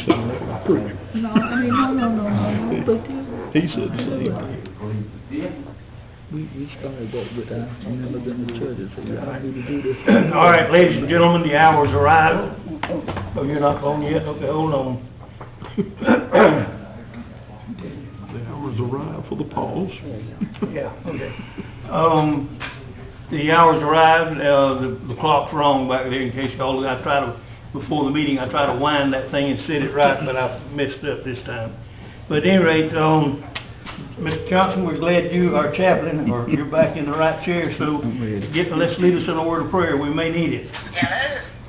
saying that was preacher. No, I mean, no, but He said the same thing. we started that with our members in the churches, so you all need to do this. All right, ladies and gentlemen, the hour's arrived. Oh, you're not on yet? Okay, hold on. The hours arrived for the pause. Yeah, okay. The hour's arrived, the clock's wrong back there in case y'all, before the meeting, I tried to wind that thing and set it right, but I messed up this time. But at any rate, Mr. Johnson, we're glad you are chaplain, or you're back in the right chair, so let's lead us in a word of prayer, we may need it.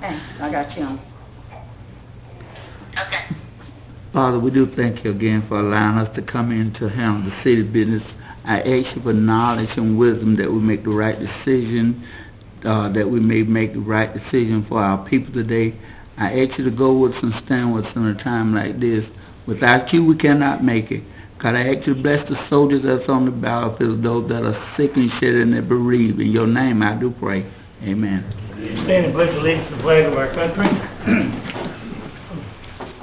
Hey, I got you on. Okay. Father, we do thank you again for allowing us to come in to handle the city business. I ask you for knowledge and wisdom that we make the right decision, that we may make the right decision for our people today. I ask you to go with us and stand with us in a time like this. Without you, we cannot make it. God, I ask you to bless the soldiers that's on the battlefield, those that are sick and shed and that bereaved. In your name, I do pray. Amen. Stand and pledge allegiance to the flag of our country.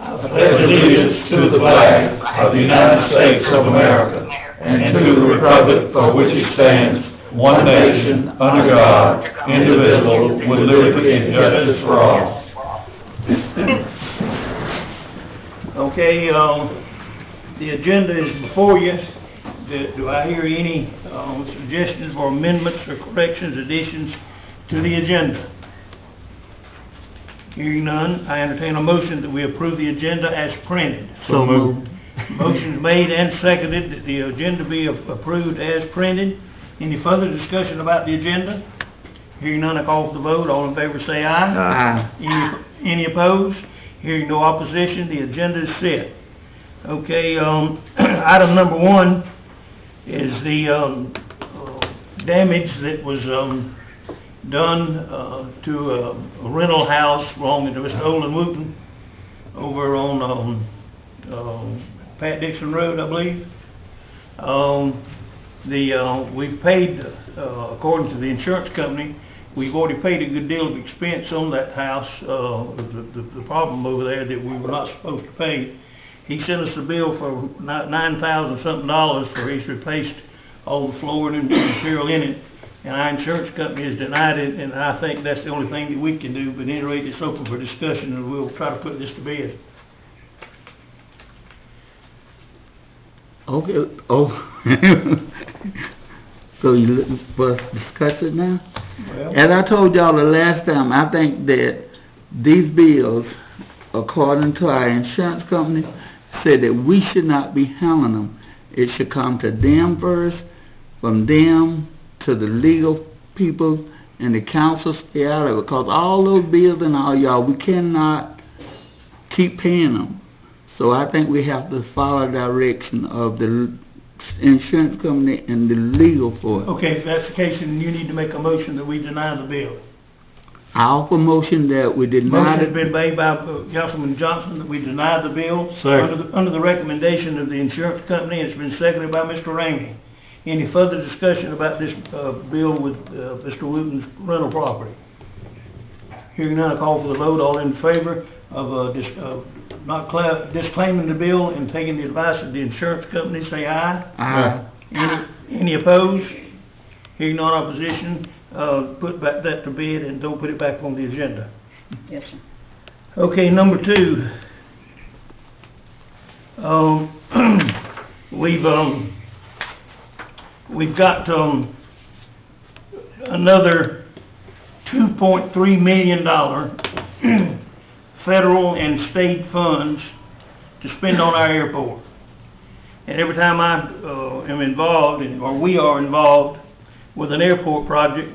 I pledge allegiance to the flag of the United States of America and to the republic for which it stands, one nation, under God, indivisible, with liberty and justice for all. Okay, the agenda is before you. Do I hear any suggestions or amendments or corrections, additions to the agenda? Hearing none, I entertain a motion that we approve the agenda as printed. So moved. Motion's made and seconded that the agenda be approved as printed. Any further discussion about the agenda? Hearing none, I call for the vote. All in favor say aye. Aye. Any opposed? Hearing no opposition, the agenda is set. Okay, item number one is the damage that was done to a rental house belonging to Mr. Olin Wooten over on Pat Dixon Road, I believe. We've paid, according to the insurance company, we've already paid a good deal of expense on that house, the problem over there that we were not supposed to pay. He sent us a bill for $9,000 something for he's replaced all the flooring and material in it, and our insurance company has denied it, and I think that's the only thing that we can do. But at any rate, it's open for discussion, and we'll try to put this to bed. Okay, so you looking for us to discuss it now? Well, As I told y'all the last time, I think that these bills, according to our insurance company, said that we should not be handling them. It should come to them first, from them to the legal people, and the council stay out of it. Because all those bills and all y'all, we cannot keep paying them. So I think we have to follow the direction of the insurance company and the legal for it. okay, if that's the case, then you need to make a motion that we deny the bill. I offer motion that we did not... Motion has been made by Councilman Johnson that we deny the bill Second. under the recommendation of the insurance company. It's been seconded by Mr. Ramey. Any further discussion about this bill with Mr. Wooten's rental property? Hearing none, I call for the vote. All in favor of disclaiming the bill and taking the advice of the insurance company, say aye. Aye. Any opposed? Hearing none opposition, put that to bed and don't put it back on the agenda. Yes, sir. Okay, number two. We've got another $2.3 million federal and state funds to spend on our airport. And every time I am involved, or we are involved with an airport project,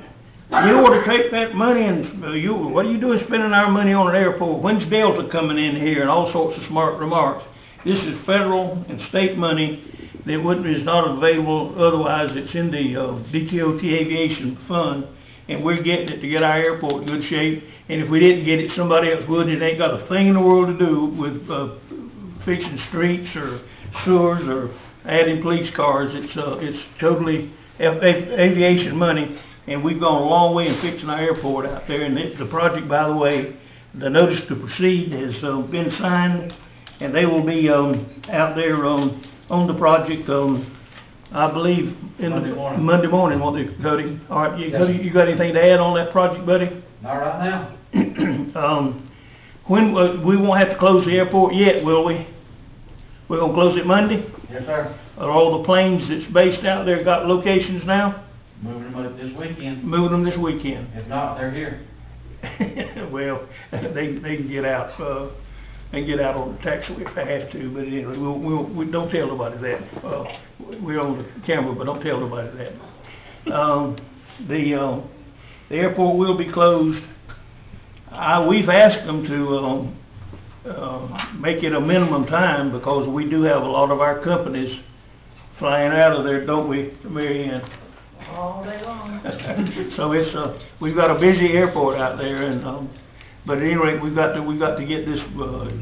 you ought to take that money and, what are you doing spending our money on an airport? When's Delta coming in here? And all sorts of smart remarks. This is federal and state money that is not available otherwise. It's in the DTOT Aviation Fund, and we're getting it to get our airport in good shape. And if we didn't get it, somebody else would. It ain't got a thing in the world to do with fixing streets or sewers or adding police cars. It's totally aviation money, and we've gone a long way in fixing our airport out there. And the project, by the way, the notice to proceed has been signed, and they will be, out there, on the project, I believe, in Monday morning. Monday morning, won't they, Cody? All right, Yes. Cody, you got anything to add on that project, buddy? Not right now. When, we won't have to close the airport yet, will we? We're gonna close it Monday? Yes, sir. Are all the planes that's based out there got locations now? Moving them up this weekend. Moving them this weekend? If not, they're here. Well, they can get out, they can get out on the taxiway if they have to, but anyway, we don't tell nobody that. We're on the camera, but don't tell nobody that. The airport will be closed. We've asked them to, make it a minimum time, because we do have a lot of our companies flying out of there, don't we, Mary Ann? All day long. So it's, we've got a busy airport out there, and, but at any rate, we've got to get this,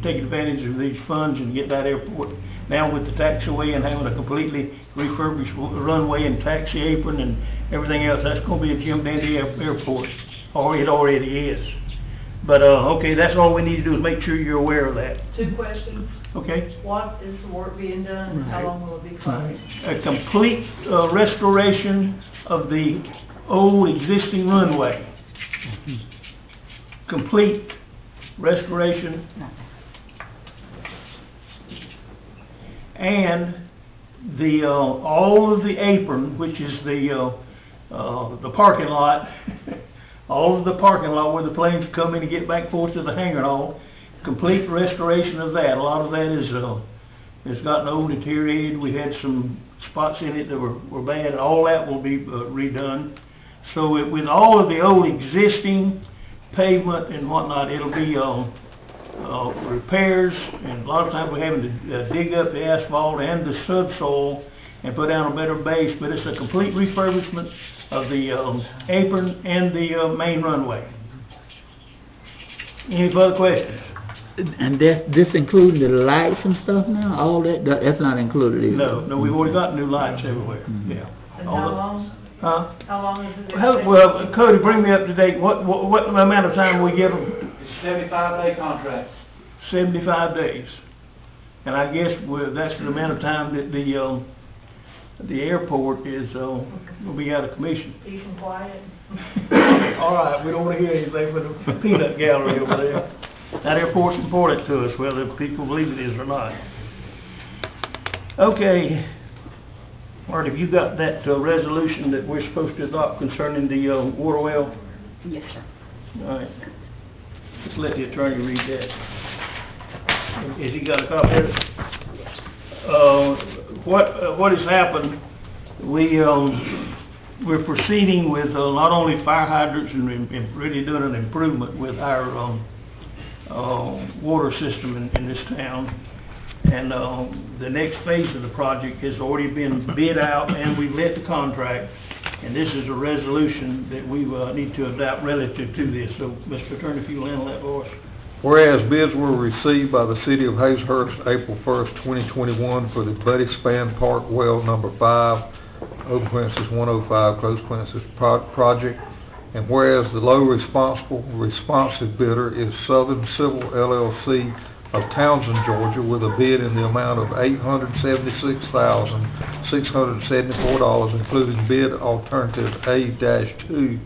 take advantage of these funds and get that airport. Now with the taxiway and having a completely refurbished runway and taxi apron and everything else, that's gonna be a Jim Dandy airport, or it already is. But, okay, that's all we need to do, is make sure you're aware of that, 2 questions. okay? What is the work being done, and how long will it be closed? A complete, restoration of the old existing runway. Complete restoration. And the, all of the apron, which is the parking lot, all of the parking lot where the planes come in and get back forth to the hangar and all, complete restoration of that. A lot of that is, it's gotten old, deteriorated. We had some spots in it that were bad, and all that will be redone. So with all of the old existing pavement and whatnot, it'll be, repairs, and a lot of times we're having to dig up the asphalt and the subsoil and put down a better base, but it's a complete refurbishment of the apron and the main runway. Any further questions? And this including the lights and stuff now, all that's not included either? No, we've already got new lights everywhere, yeah. And All how the- long, Huh? how long is it? Well, Cody, bring me up to date, what amount of time we give them? It's a 75-day contract. 75 days. And I guess that's the amount of time that the airport is, will be out of commission. Peace and quiet? All right, we don't wanna hear anything from the peanut gallery over there. That airport's important to us, whether people believe it is or not. Okay. Art, have you got that, resolution that we're supposed to adopt concerning the, water well? Yes, sir. All right. Just let the attorney read that. Has he got a copy of it? What has happened, we're proceeding with, not only fire hydrants and really doing an improvement with our, water system in this town. And, the next phase of the project has already been bid out, and we've let the contract. And this is a resolution that we, need to adopt relative to this. So, Mr. Attorney, if you'll handle that for us. Whereas bids were received by the City of Hazlehurst April 1st, 2021 for the Buddy Span Park Well Number 5, open parentheses 105, close parentheses, project. And whereas the low responsive bidder is Southern Civil LLC of Townsend, Georgia, with a bid in the amount of $876,674, including bid alternative A-2.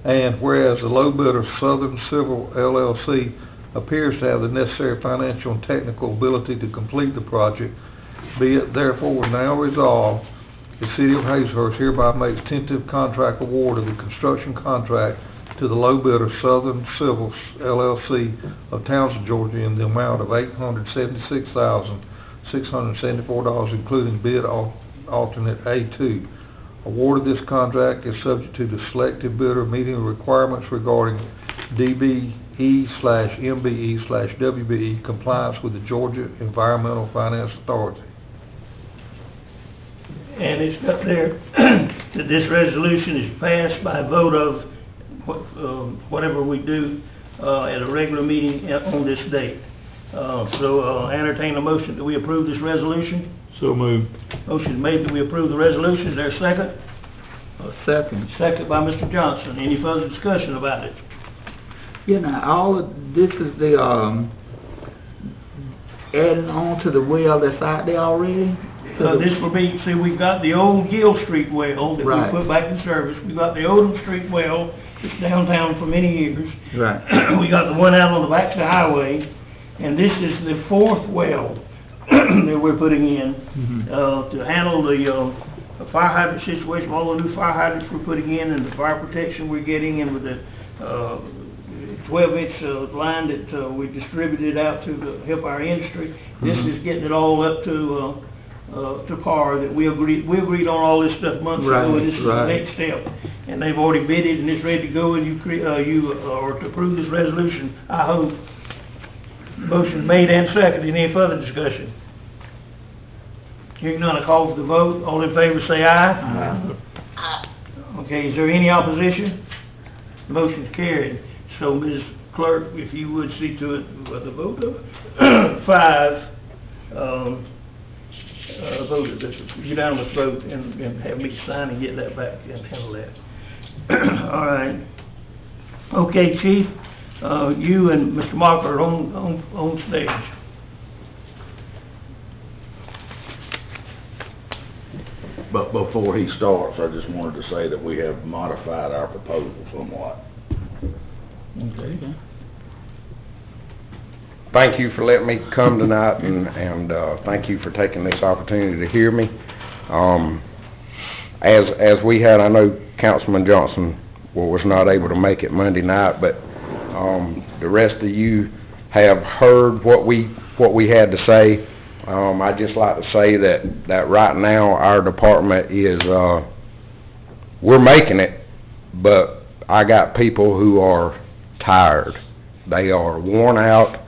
And whereas the low bidder, Southern Civil LLC, appears to have the necessary financial and technical ability to complete the project, be it therefore now resolved, the City of Hazlehurst hereby makes tentative contract award of the construction contract to the low bidder, Southern Civil LLC of Townsend, Georgia, in the amount of $876,674, including bid alternate A-2. Award of this contract is subject to the selected bidder meeting the requirements regarding DBE/MBE/WBE compliance with the Georgia Environmental Finance Authority. And it's up there that this resolution is passed by a vote of whatever we do at a regular meeting on this date. So entertain a motion that we approve this resolution. So moved. Motion made that we approve the resolution. Is there a second? A second. Second by Mr. Johnson. Any further discussion about it? You know, all of this is the, adding on to the well that's out there already? This will be, see, we've got the old Gill Street well that we Right. put back in service. We've got the Odom Street well that's downtown for many years. Right. We got the one out on the back of the highway, and this is the fourth well that we're putting in, to handle the fire hydrant situation, all the new fire hydrants we're putting in, and the fire protection we're getting, and with the 12-inch line that we distributed out to help our industry. This is getting it all up to par, that we agreed on all this stuff months ago, and this is the Right. next step. And they've already bid it, and it's ready to go, and you are to approve this resolution, I hope. Motion made and seconded. Any further discussion? Hearing none, I call for the vote. All in favor say aye. Okay, is there any opposition? Motion's carried. So, Ms. Clerk, if you would see to it with the vote of 5, voted, this unanimous vote, and have me sign and get that back and handle that. All right. Okay, Chief, you and Mr. Mock are on stage. But before he starts, I just wanted to say that we have modified our proposal somewhat. Okay. Thank you for letting me come tonight, and thank you for taking this opportunity to hear me. As we had, I know Councilman Johnson was not able to make it Monday night, but the rest of you have heard what we had to say. I'd just like to say that right now our department is, we're making it, but I got people who are tired. They are worn out.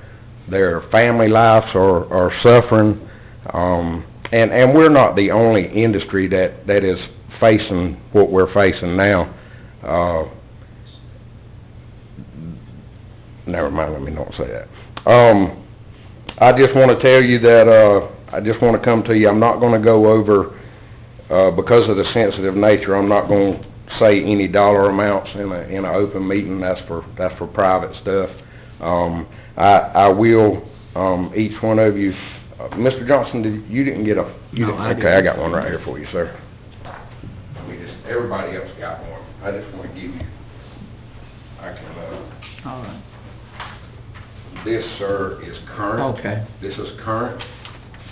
Their family lives are suffering, and we're not the only industry that is facing what we're facing now. Never mind, let me not say that. I just want to tell you that I just want to come to you. I'm not going to go over, because of the sensitive nature, I'm not going to say any dollar amounts in an open meeting. That's for private stuff. I will, each one of you, Mr. Johnson, you didn't get a, you No, didn't, I okay, didn't. I got one right here for you, sir. Everybody else got one. I just want to give you, I can, All right. this, sir, is current. Okay. This is current.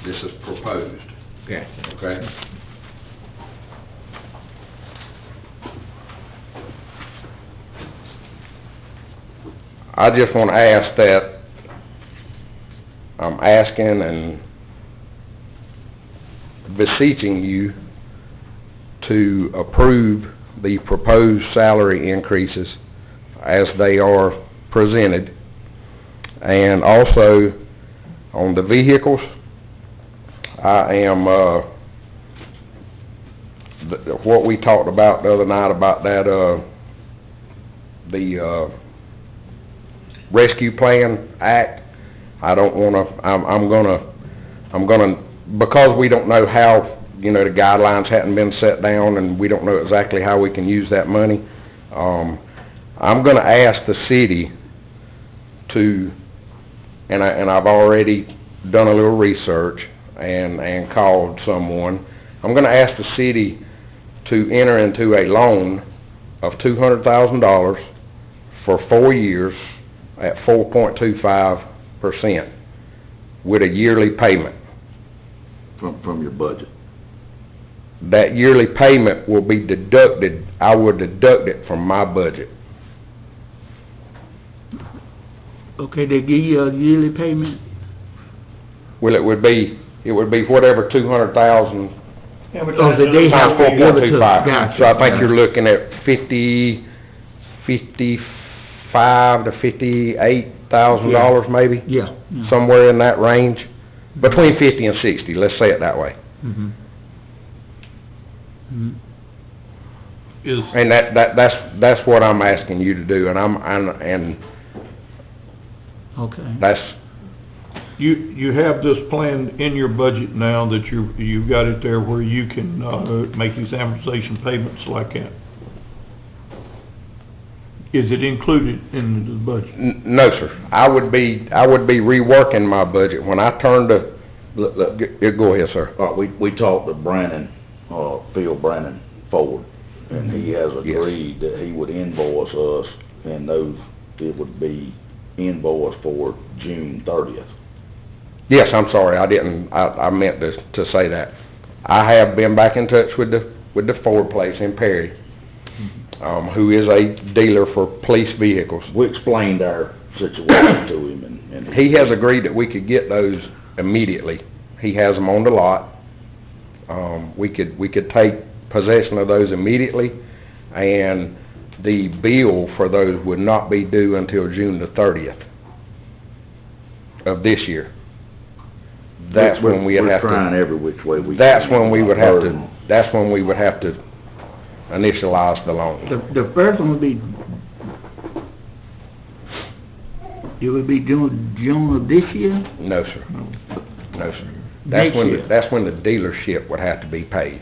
This is proposed, Okay. okay? I just want to ask that, I'm asking and beseeching you to approve the proposed salary increases as they are presented. And also, on the vehicles, I am, what we talked about the other night about that, the Rescue Plan Act, I don't wanna, I'm gonna, because we don't know how, you know, the guidelines hadn't been set down and we don't know exactly how we can use that money, I'm gonna ask the city to, and I've already done a little research and called someone, I'm gonna ask the city to enter into a loan of $200,000 for 4 years at 4.25% with a yearly payment. From your budget. That yearly payment will be deducted, I will deduct it from my budget. Okay, they give you a yearly payment? Well, it would be whatever 200,000 Oh, so they have times to give it to, 4.25. gotcha. So I think you're looking at $55,000 to $58,000 maybe, Yeah. somewhere in that range, between 50 and 60, let's say it that way. Mm-hmm. Mm-hmm. Is, And that's what I'm asking you to do, and and Okay. that's, you have this plan in your budget now that you've got it there where you can, make these amortization payments like that? Is it included in the budget? No, sir. I would be reworking my budget when I turn to, go ahead, sir. We talked to Brandon, Phil Brandon Ford, and he has agreed that he would invoice us, and it would be invoiced for June 30th. Yes, I'm sorry, I meant to say that. I have been back in touch with the Ford place in Perry, who is a dealer for police vehicles. We explained our situation to him, and He has agreed that we could get those immediately. He has them on the lot. We could take possession of those immediately, and the bill for those would not be due until June the 30th of this year. That's when we would have to... We're trying every which way we can. That's when we would have to initialize the loan. The first one would be, it would be June of this year? No, sir. No, sir. Next year. That's when the dealership would have to be paid.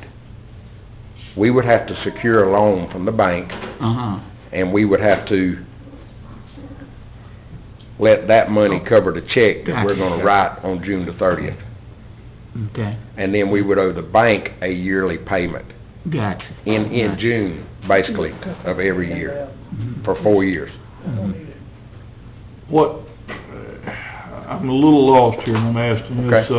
We would have to secure a loan from the bank, and we would have to let that money cover the check that we're gonna write on June the 30th. Okay, And then we would owe the bank a yearly payment gotcha. in June, basically, of every year, for 4 years. What, I'm a little lost here, and I'm asking this,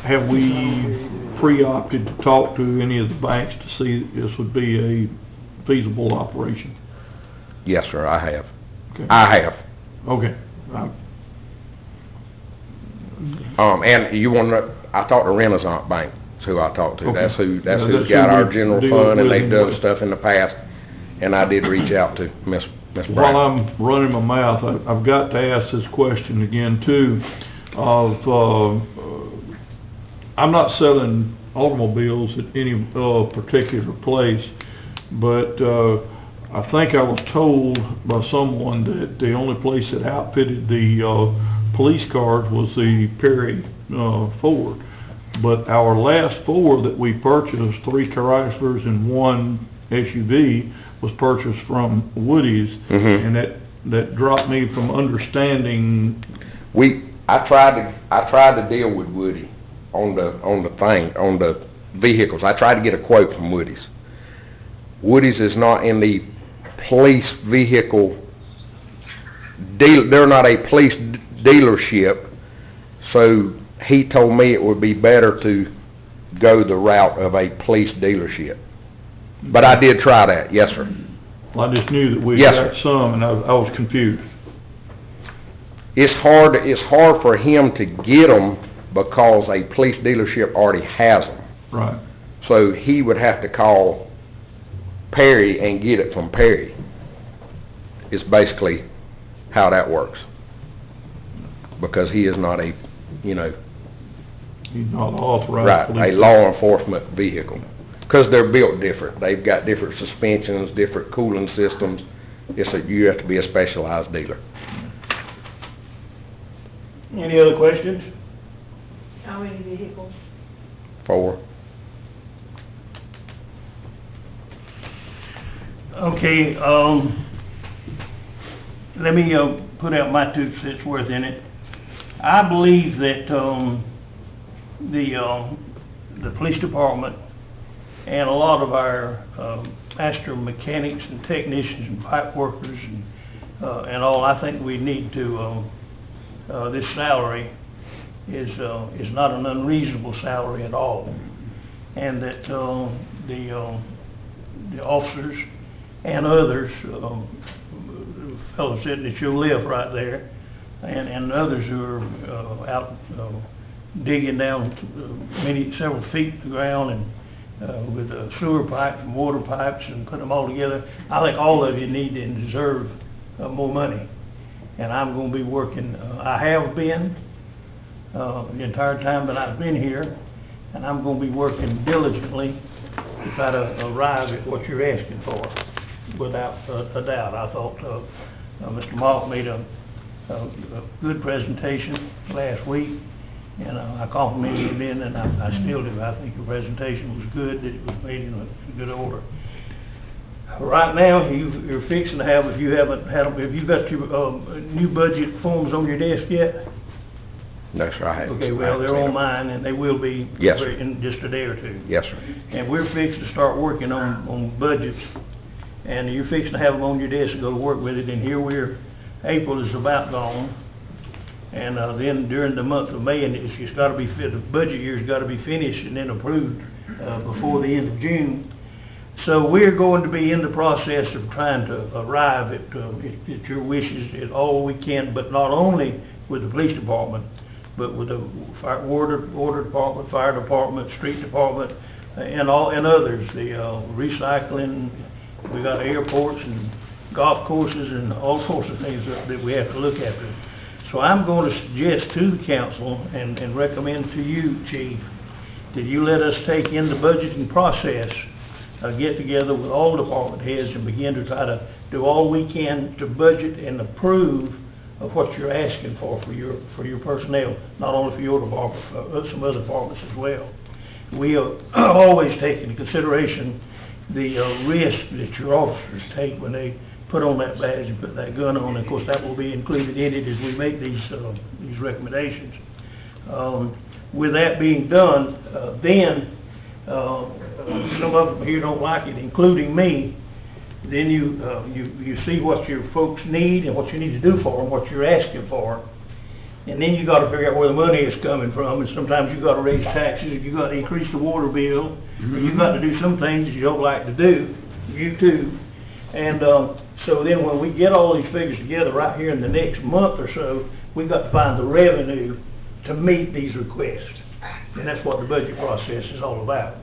have we pre-opted to talk to any of the banks to see if this would be a feasible operation? Yes, sir, I have. Okay. I have. Okay. And you wanna, I talked to Renaissance Bank, is who I talked to. Okay. That's who's That's got who our we general deal fund, and with they've done anyway. stuff in the past, and I did reach out to Miss While Brown. I'm running my mouth, I've got to ask this question again too, I'm not selling automobiles at any, particular place, but, I think I was told by someone that the only place that outfitted the, police cars was the Perry, Ford. But our last four that we purchased, 3 Chryslers and 1 SUV, was purchased from Woody's, Mhm. and that dropped me from understanding. I tried to deal with Woody on the vehicles. I tried to get a quote from Woody's. Woody's is not in the police vehicle they're not a police dealership, so he told me it would be better to go the route of a police dealership. But I did try that, yes, sir. Well, I just knew that we Yes, got sir. some, and I was confused. It's hard for him to get them because a police dealership already has them. Right. So he would have to call Perry and get it from Perry, is basically how that works. Because he is not a, He's not authorized. right, a police. law enforcement vehicle. Because they're built different. They've got different suspensions, different cooling systems. You have to be a specialized dealer. Any other questions? How many vehicles? 4. Okay, let me, put out my 2 cents worth in it. I believe that, the police department and a lot of our, master mechanics and technicians and pipe workers and all, I think we need to, this salary is not an unreasonable salary at all. And that, the officers and others, fellows sitting at your left right there, and others who are, out, digging down several feet to the ground and, with sewer pipes and water pipes and putting them all together. I think all of you need and deserve, more money. And I'm gonna be working, I have been, the entire time that I've been here, and I'm gonna be working diligently to try to arrive at what you're asking for, without a doubt. I thought, Mr. Mock made a good presentation last week, and I complimented him then, and I still do. I think the presentation was good, that it was made in a good order. Right now, you're fixing to have, if you haven't had them, have you got your, new budget forms on your desk yet? No, sir, I haven't. Okay, well, they're on mine, and they will be. Yes, sir. In just a day or two. Yes, sir. And we're fixing to start working on budgets, and you're fixing to have them on your desk and go to work with it, and here April is about gone. And, then during the month of May, and it's gotta be, the budget year's gotta be finished and then approved, before the end of June. So we're going to be in the process of trying to arrive at your wishes at all we can, but not only with the police department, but with the water department, fire department, street department, and others, the, recycling, we got airports and golf courses and all sorts of things that we have to look at. So I'm going to suggest to the council and recommend to you, Chief, that you let us take in the budgeting process, get together with all department heads and begin to try to do all we can to budget and approve of what you're asking for your personnel, not only for your department, but some other departments as well. We always take into consideration the risk that your officers take when they put on that badge and put that gun on. Of course, that will be included in it as we make these recommendations. With that being done, then some of them here don't like it, including me. Then you see what your folks need and what you need to do for them, what you're asking for, and then you got to figure out where the money is coming from. And sometimes you got to raise taxes, you got to increase the water bill, or you got to do some things you don't like to do. You too. And so then when we get all these figures together right here in the next month or so, we've got to find the revenue to meet these requests. And that's what the budget process is all about.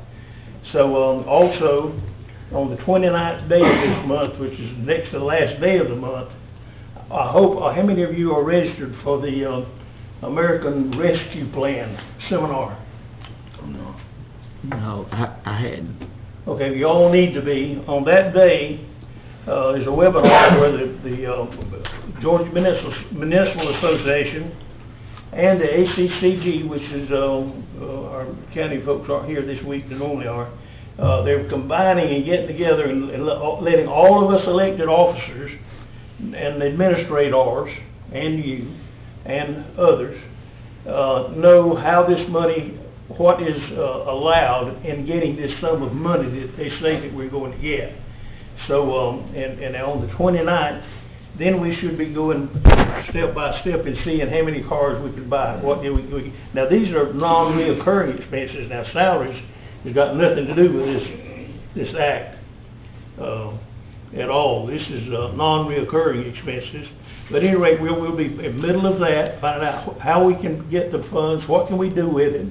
So also, on the 29th day of this month, which is next to the last day of the month, I hope, how many of you are registered for the American Rescue Plan seminar? No, I hadn't. Okay, you all need to be. On that day, is a webinar where the Georgia Municipal Association and the ACCG, which is, our county folks aren't here this week, they normally are, they're combining and getting together and letting all of us elected officers and administrators and you and others know how this money, what is allowed in getting this sum of money that they say that we're going to get. So, and on the 29th, then we should be going step by step and seeing how many cars we could buy. What do we now, these are non-reoccurring expenses. Now, salaries has got nothing to do with this act at all. This is non-reoccurring expenses. But at any rate, we'll be in the middle of that, finding out how we can get the funds, what can we do with it.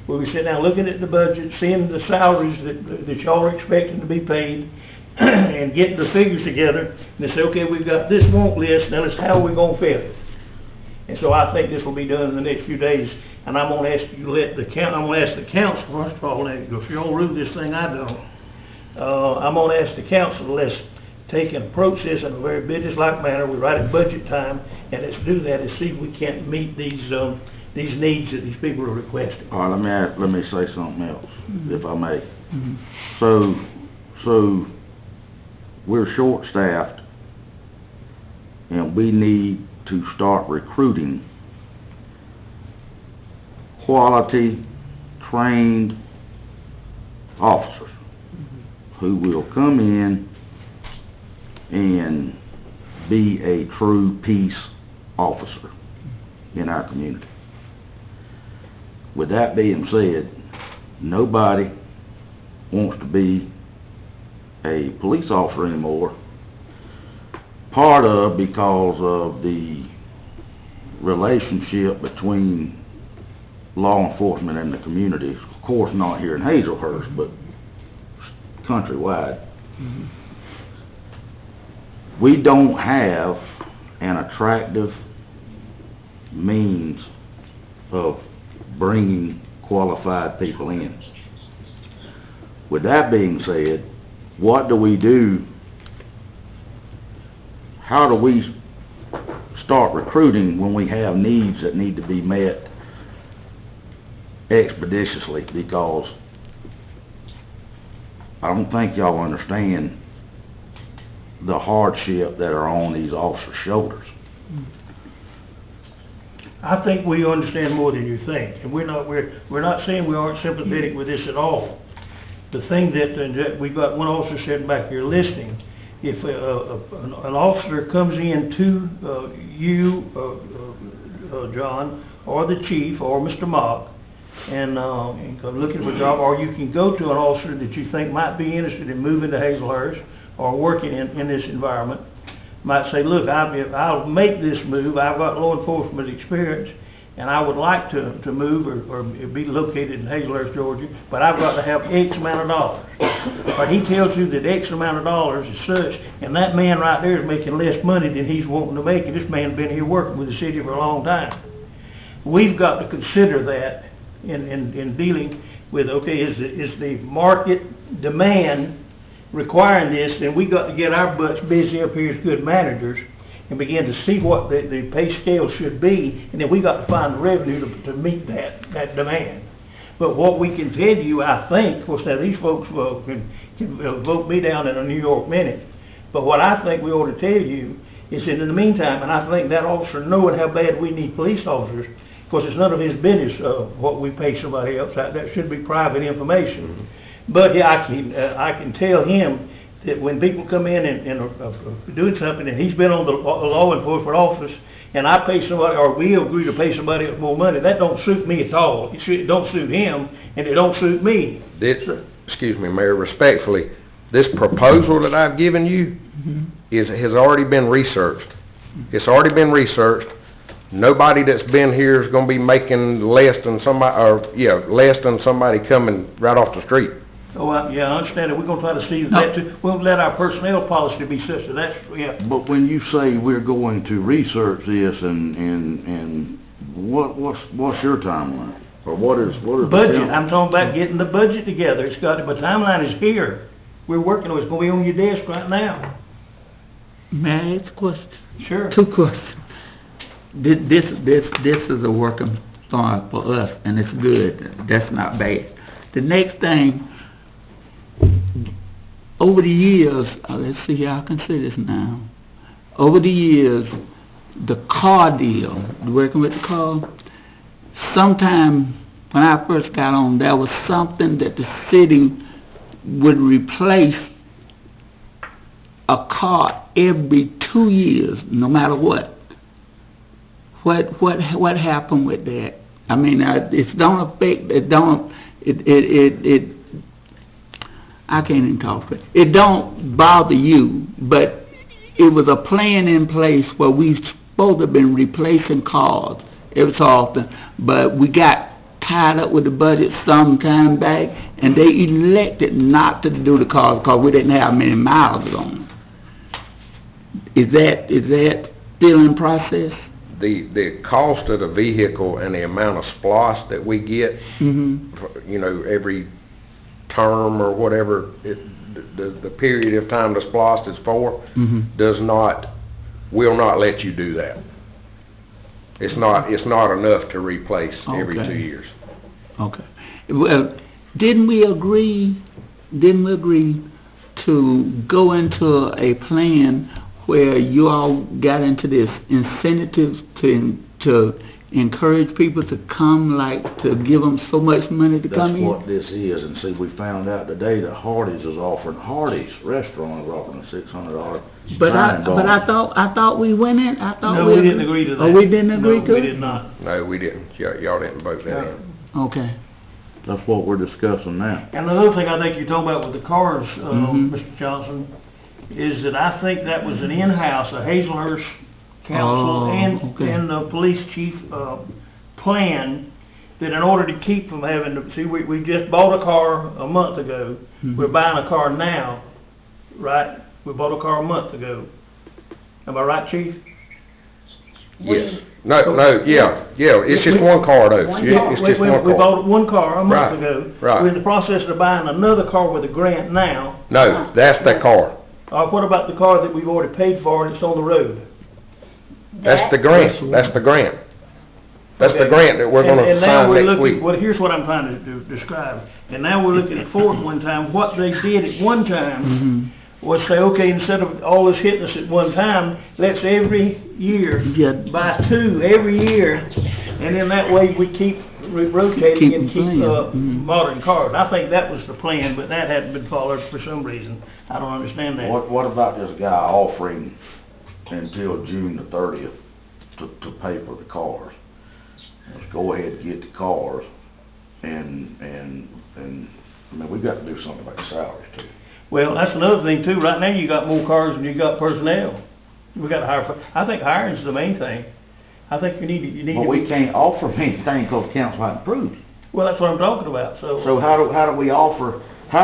We'll be sitting down looking at the budget, seeing the salaries that y'all are expecting to be paid, and getting the figures together, and they say, okay, we've got this want list, now it's how are we gonna fill it? And so I think this will be done in the next few days, and I'm gonna ask you to I'm gonna ask the council, first of all, if y'all rule this thing, I don't. I'm gonna ask the council to let's take and approach this in a very business-like manner. We write it budget time, and let's do that and see if we can't meet these needs that these people are requesting. All right, let me say something else, if I may. So we're short-staffed, and we need to start recruiting quality, trained officers who will come in and be a true peace officer in our community. With that being said, nobody wants to be a police officer anymore, part of because of the relationship between law enforcement and the community. Of course, not here in Hazelhurst, but countrywide. We don't have an attractive means of bringing qualified people in. With that being said, what do we do? How do we start recruiting when we have needs that need to be met expeditiously? Because I don't think y'all understand the hardship that are on these officers' shoulders. I think we understand more than you think, and we're not saying we aren't sympathetic with this at all. The thing that we've got one officer sitting back here listening, if an officer comes in to you, John, or the chief, or Mr. Mock, and come looking for a job, or you can go to an officer that you think might be interested in moving to Hazelhurst, or working in this environment, might say, look, I'll make this move, I've got law enforcement experience, and I would like to move or be located in Hazelhurst, Georgia, but I've got to have X amount of dollars. But he tells you that X amount of dollars is such, and that man right there is making less money than he's wanting to make, and this man's been here working with the city for a long time. We've got to consider that in dealing with, okay, is the market demand requiring this, then we got to get our butts busy up here as good managers and begin to see what the pay scale should be, and then we got to find the revenue to meet that demand. But what we can tell you, I think, of course, now these folks can vote me down in a New York minute, but what I think we ought to tell you is that in the meantime, and I think that officer knowing how bad we need police officers, of course, it's none of his business what we pay somebody else. That should be private information. But yeah, I can tell him that when people come in and are doing something, and he's been on the law enforcement office, and I pay somebody, or we agree to pay somebody else more money, that don't suit me at all. It don't suit him, and it don't suit me. Excuse me, Mayor, respectfully, this proposal that I've given you has already been researched. It's already been researched. Nobody that's been here is gonna be making less than somebody coming right off the street. Oh, yeah, I understand it. We're gonna try to see that too. We'll let our personnel policy be such that that's, yeah. But when you say we're going to research this and what's your timeline? Or what is the Budget, I'm talking about getting the budget together. It's got, the timeline is here. We're working on it. It's gonna be on your desk right now. May I ask a question? Sure. 2 questions. This is a working thought for us, and it's good. That's not bad. The next thing, over the years, let's see how I can say this now. Over the years, the car deal, working with the car, sometime when I first got on, there was something that the city would replace a car every 2 years, no matter what. What happened with that? I mean, it don't affect, I can't even talk. It don't bother you, but it was a plan in place where we supposed to have been replacing cars every so often, but we got tied up with the budget some time back, and they elected not to do the cars because we didn't have many miles on them. Is that still in process? The cost of the vehicle and the amount of SPOS that we get, every term or whatever, the period of time the SPOS is for, will not let you do that. It's not enough to replace every 2 years. Okay. Well, didn't we agree to go into a plan where you all got into this incentives to encourage people to come, like to give them so much money to come in? That's what this is, and see, we found out today that Hardee's restaurant is offering a $600 But I thought we went in, No, we didn't agree to that. Oh, we didn't agree to No, we it? did not. No, we didn't. Y'all didn't vote that in. Okay. That's what we're discussing now. And another thing I think you're talking about with the cars, Mhm. Mr. Johnson, is that I think that was an in-house, a Hazelhurst council and the police chief, plan, that in order to keep from having to, see, we just bought a car a month ago. We're buying a car now, right? We bought a car a month ago. Am I right, chief? Yes. It's just one car though. It's just one We car. bought one car a month Right, ago. right. We're in the process of buying another car with a grant now. No, that's the car. What about the car that we've already paid for and it's on the road? That's the grant. That's the grant. That's the Okay. grant that we're gonna And now sign we're next looking, week. well, here's what I'm trying to describe. And now we're looking at one time, what they did at one time, was say, okay, instead of all this hitting us at one time, let's every year Yeah. buy two every year, and then that way we keep rotating Keep and them keep, playing. Mhm. modern cars. I think that was the plan, but that hadn't been followed for some reason. I don't understand that. What about this guy offering until June the 30th to pay for the cars? Let's go ahead and get the cars, and, I mean, we got to do something about the salaries too. Well, that's another thing too. Right now, you got more cars than you got personnel. We got to hire, I think hiring's the main thing. I think you need But to we be, can't offer them anything because council hasn't approved it. well, that's what I'm talking about, so. So how do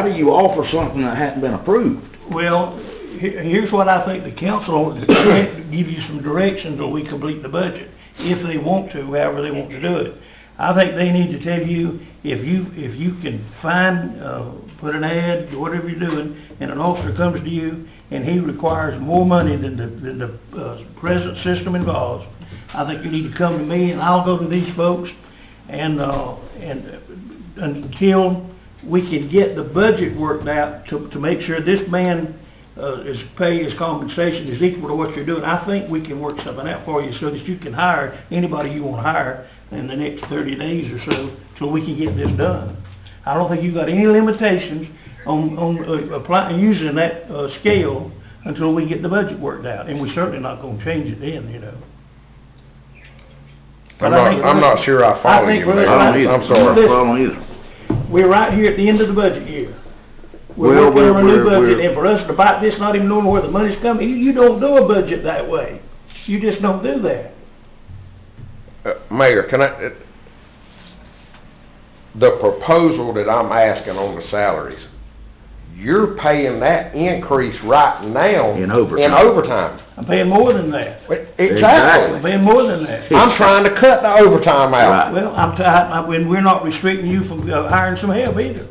you offer something that hasn't been approved? Well, here's what I think the council can give you some direction until we complete the budget, if they want to, however they want to do it. I think they need to tell you, if you can find, put an ad, whatever you're doing, and an officer comes to you and he requires more money than the present system involves, I think you need to come to me and I'll go to these folks and until we can get the budget worked out to make sure this man, his pay, his compensation is equal to what you're doing. I think we can work something out for you so that you can hire anybody you want to hire in the next 30 days or so we can get this done. I don't think you've got any limitations on applying, using that, scale until we get the budget worked out, and we're certainly not gonna change it then, you know. But I think- I'm not sure I follow think you, we're Mayor. right. I'm Listen. sorry. I don't either. We're right here at the end of the budget year. We're Well, working on a new we're- budget, and for us to fight this, not even knowing where the money's coming, you don't do a budget that way. You just don't do that. Mayor, the proposal that I'm asking on the salaries, you're paying that increase right now. In overtime. In overtime. I'm paying more than that. Exactly. I'm paying more than that. I'm trying to cut the overtime out. Right. Well, when we're not restricting you from hiring some help either.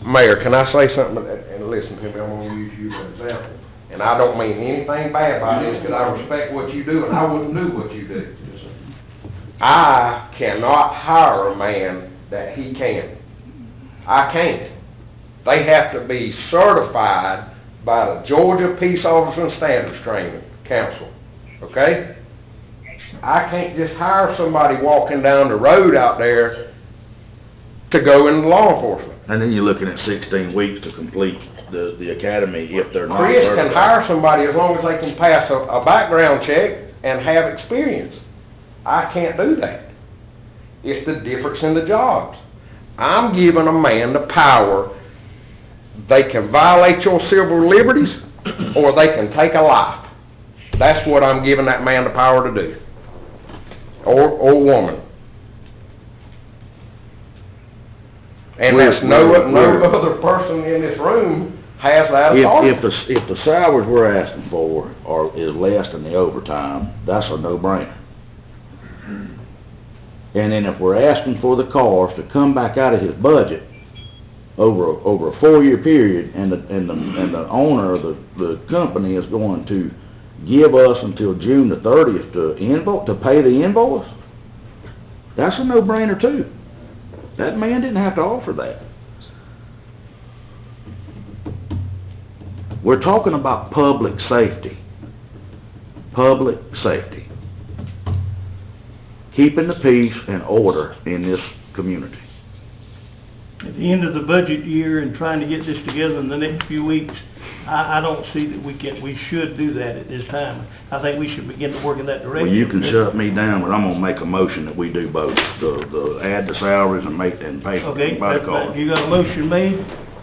Mayor, can I say something, and listen to me, I'm gonna use you as an example. And I don't mean anything bad by this, because I respect what you do, and I wouldn't do what you do. I cannot hire a man that he can. I can't. They have to be certified by the Georgia Peace Officer and Standards Training Council, okay? I can't just hire somebody walking down the road out there to go into law enforcement. And then you're looking at 16 weeks to complete the academy if they're not Chris can certified. hire somebody as long as they can pass a background check and have experience. I can't do that. It's the difference in the jobs. I'm giving a man the power, they can violate your civil liberties, or they can take a life. That's what I'm giving that man the power to do. Or woman. And that's no other person in this room has that authority. If the salaries we're asking for is less than the overtime, that's a no-brainer. And then if we're asking for the cars to come back out of his budget over a 4-year period, and the owner of the company is going to give us until June the 30th to pay the invoice, that's a no-brainer too. That man didn't have to offer that. We're talking about public safety. Public safety. Keeping the peace and order in this community. At the end of the budget year and trying to get this together in the next few weeks, I don't see that we should do that at this time. I think we should begin to work in that direction. Well, you can shut me down, but I'm gonna make a motion that we do both, add the salaries and pay for Okay, by the that's car. fine. You got a motion made,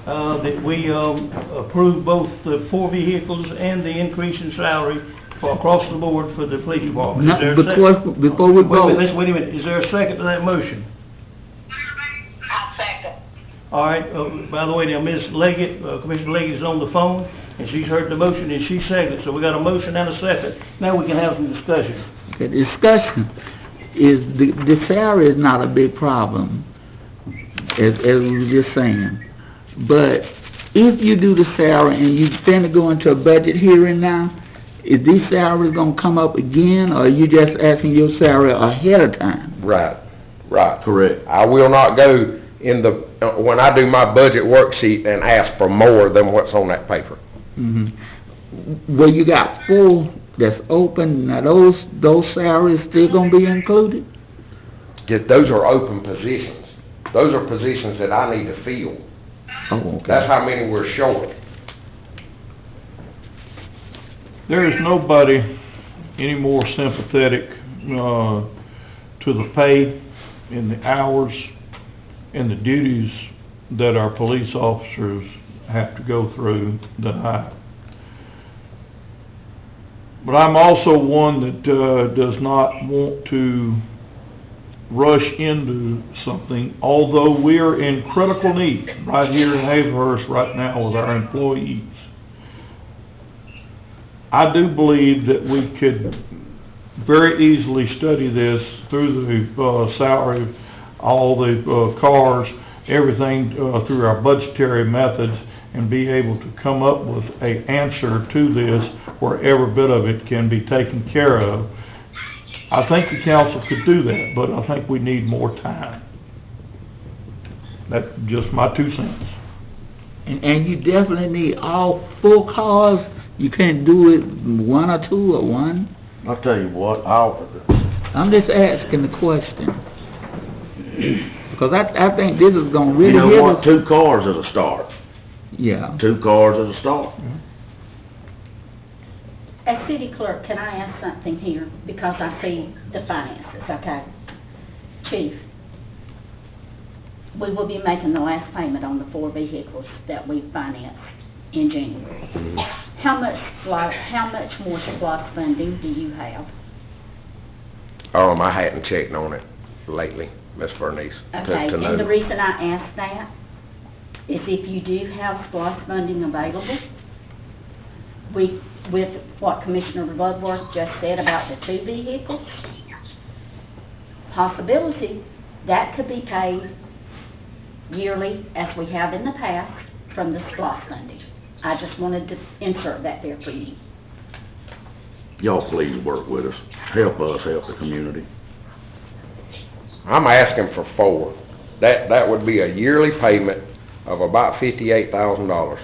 that we, approve both the 4 vehicles and the increase in salary for across the board for the police department. Is there a second? Before we vote, Wait a minute, is there a second to that motion? I second. All right, by the way, now, Ms. Leggett, Commissioner Leggett is on the phone, and she's heard the motion, and she seconded, so we got a motion and a second. Now we can have some discussion. the discussion is, the salary is not a big problem, as we were just saying. But if you do the salary and you finna go into a budget hearing now, is these salaries gonna come up again, or are you just asking your salary ahead of time? Right. Correct. I will not go in the when I do my budget worksheet and ask for more than what's on that paper. Well, you got 4 that's open, now those salaries still gonna be included? Those are open positions. Those are positions that I need to fill. Oh, okay. That's how many we're short. There is nobody any more sympathetic, to the pay and the hours and the duties that our police officers have to go through than I. But I'm also one that, does not want to rush into something, although we're in critical need right here in Hazelhurst right now with our employees. I do believe that we could very easily study this through the, salary, all the, cars, everything, through our budgetary methods, and be able to come up with a answer to this where every bit of it can be taken care of. I think the council could do that, but I think we need more time. That's just my 2 cents. And you definitely need all 4 cars? You can't do it 1 or 2 or 1? I'll tell you what, I'm just asking the question. Because I think this is gonna you really know give what, us... 2 cars is a start. Yeah. 2 cars is a start. As city clerk, can I ask something here, because I see the finances, okay? Chief, we will be making the last payment on the 4 vehicles that we financed in January. How much more SPOS funding do you have? I hadn't checked on it lately, Ms. Vernice, Okay, to know. and the reason I ask that is if you do have SPOS funding available, with what Commissioner Bloodworth just said about the 2 vehicles, possibility that could be paid yearly as we have in the past from the SPOS funding. I just wanted to insert that there for you. Y'all please work with us. Help us, help the community. I'm asking for 4. That would be a yearly payment of about $58,000.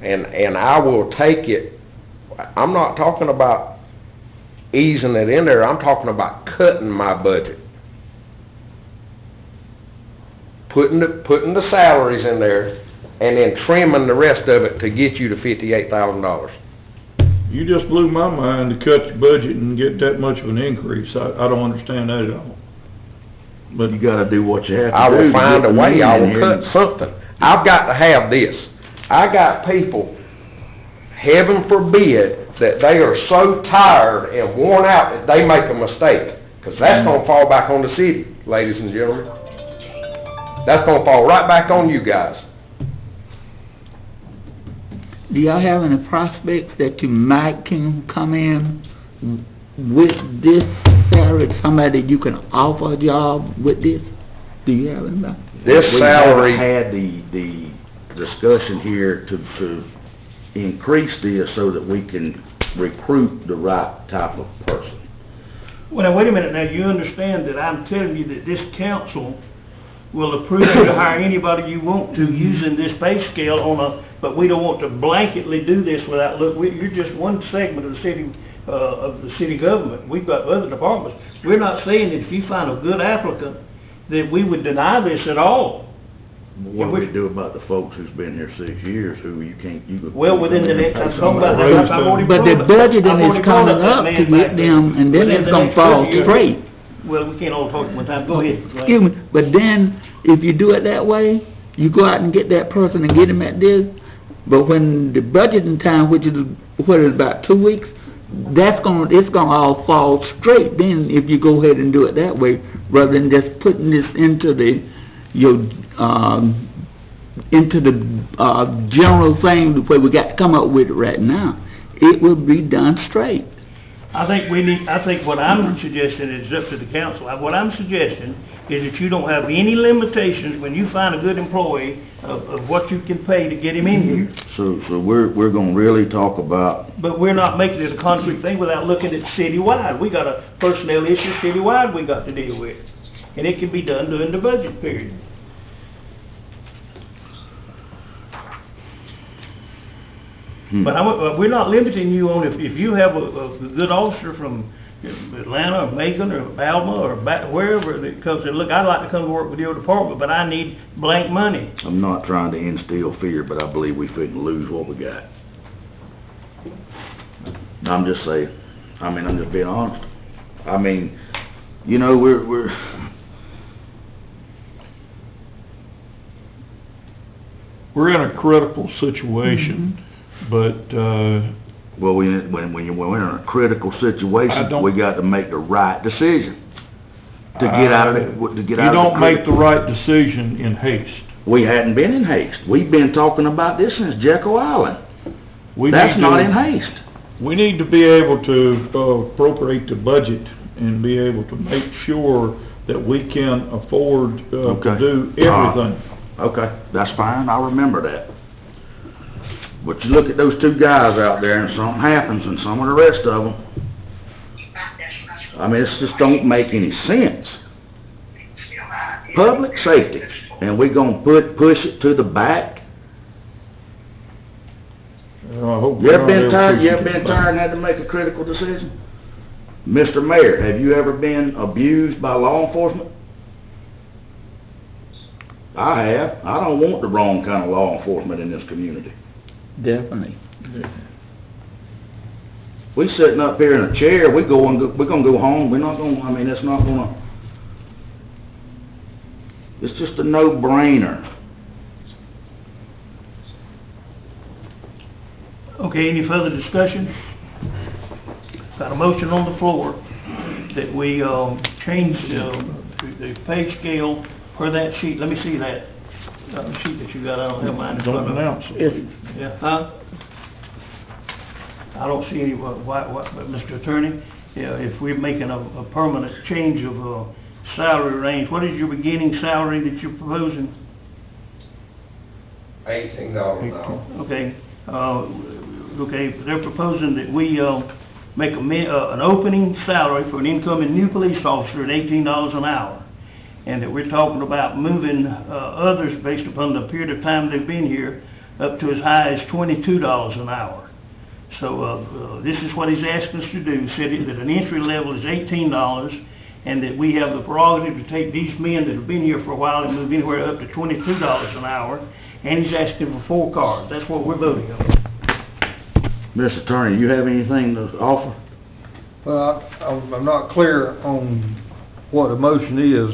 And I will take it, I'm not talking about easing it in there, I'm talking about cutting my budget. Putting the salaries in there, and then trimming the rest of it to get you to $58,000. You just blew my mind to cut your budget and get that much of an increase. I don't understand that at all. But You gotta do what you have to do. I will to find get a the way, money I in will here. cut something. I've got to have this. I got people, heaven forbid, that they are so tired and worn out that they make a mistake. 'Cause that's gonna fall back on the city, ladies and gentlemen. That's gonna fall right back on you guys. Do y'all have any prospects that you might can come in with this salary, somebody you can offer a job with this? Do you have anybody? This We salary, haven't had the discussion here to increase this so that we can recruit the right type of person. Well, now, wait a minute, now, you understand that I'm telling you that this council will approve you to hire anybody you want to using this pay scale but we don't want to blanketly do this without, you're just one segment of the city government. We've got other departments. We're not saying that if you find a good applicant, that we would deny this at all. What do we do about the folks who's been here 6 years, who you can't... Well, within the next, I'm talking about, Raise I've already But the brought up- I've budgeting already is brought coming that up man to back get there. them, and then Within it's the gonna next fall 2 years. straight. Well, we can't all talk at one time, go ahead. Excuse me, but then, if you do it that way, you go out and get that person and get them at this, but when the budgeting time, which is, what is about 2 weeks, it's gonna all fall straight then if you go ahead and do it that way, rather than just putting this into the general thing, the way we got to come up with it right now. It will be done straight. I think what I'm suggesting is up to the council. What I'm suggesting is that you don't have any limitations when you find a good employee of what you can pay to get him in here. So we're gonna really talk about, But we're not making it a concrete thing without looking at citywide. We got a personnel issue citywide we got to deal with. And it can be done during the budget period. But we're not limiting you on, if you have a good officer from Atlanta, or Macon, or Alma, or wherever that comes and look, I'd like to come to work with your department, but I need blank money. I'm not trying to instill fear, but I believe we couldn't lose what we got. I'm just saying, I'm just being honest. You know, we're We're in a critical situation, but, well, when we're in a critical situation, we got to make the right decision to get out of it, to get out of the... You don't make the right decision in haste. We hadn't been in haste. We've been talking about this since Jekyll Island. We That's need to- not in haste. We need to be able to appropriate the budget and be able to make sure that we can afford to Okay. do everything. Okay, that's fine, I remember that. But you look at those two guys out there and something happens and some of the rest of them, it just don't make any sense. Public safety, and we gonna push it to the back? I hope You ever been we're not tired, you pushing ever been it tired back. and had to make a critical decision? Mr. Mayor, have you ever been abused by law enforcement? I have. I don't want the wrong kind of law enforcement in this community. Definitely. We sitting up here in a chair, we're gonna go home, we're not gonna, it's not gonna, it's just a no-brainer. Okay, any further discussion? Got a motion on the floor that we, change, the pay scale per that sheet. Let me see that, sheet that you got, I don't have mine in front Don't of me. announce it. Yeah, huh? I don't see any, but Mr. Attorney, if we're making a permanent change of, salary range, what is your beginning salary that you're proposing? $18 an hour. Okay, they're proposing that we, make an opening salary for an incoming new police officer at $18 an hour. And that we're talking about moving, others based upon the period of time they've been here, up to as high as $22 an hour. So, this is what he's asked us to do, said that an entry level is $18, and that we have the prerogative to take these men that have been here for a while and move anywhere up to $22 an hour, and he's asking for 4 cars. That's what we're voting on. Mr. Attorney, you have anything to offer? Well, I'm not clear on what the motion is.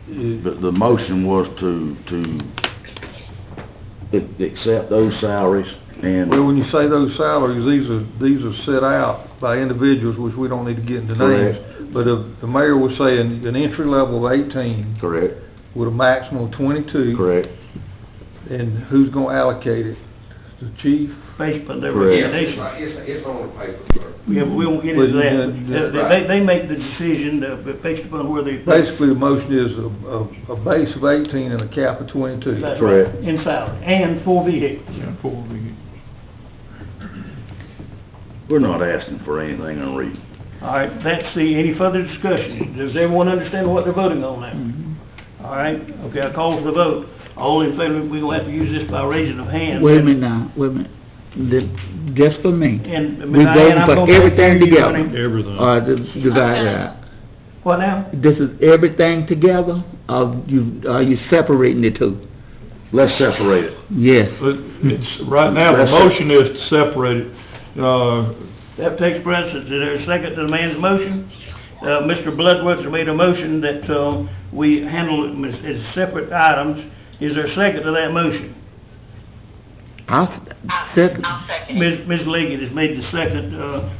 The motion was to accept those salaries and... Well, when you say those salaries, these are set out by individuals, which we don't need to get into names. Correct. But the mayor was saying an entry level of 18 Correct, with a maximum of 22. correct. And who's gonna allocate it? The chief? Based upon their Correct. recommendation. It's on the paper, sir. Yeah, but we won't get into that. They make the decision, based upon where they... Basically, the motion is a base of 18 and a cap of 22. That's Correct. right, in salary, and 4 vehicles. Yeah, before we- We're not asking for anything unreasonable. All right, any further discussion? Does everyone understand what they're voting on now? All right, okay, I call for the vote. All in favor, we're gonna have to use this by raising of hands. Wait a minute now, wait a minute. Just for me. And, We Diane, voting I'm for gonna everything take care of together. you, honey. Everything. Divide it out. What now? This is everything together, or are you separating the two? Let's separate it. Yes. But it's, right now, the motion is to separate it. That takes precedence. Is there a second to the man's motion? Mr. Bloodworth has made a motion that, we handle it as separate items. Is there a second to that motion? I'll second. I'll second it. Ms. Leggett has made the second,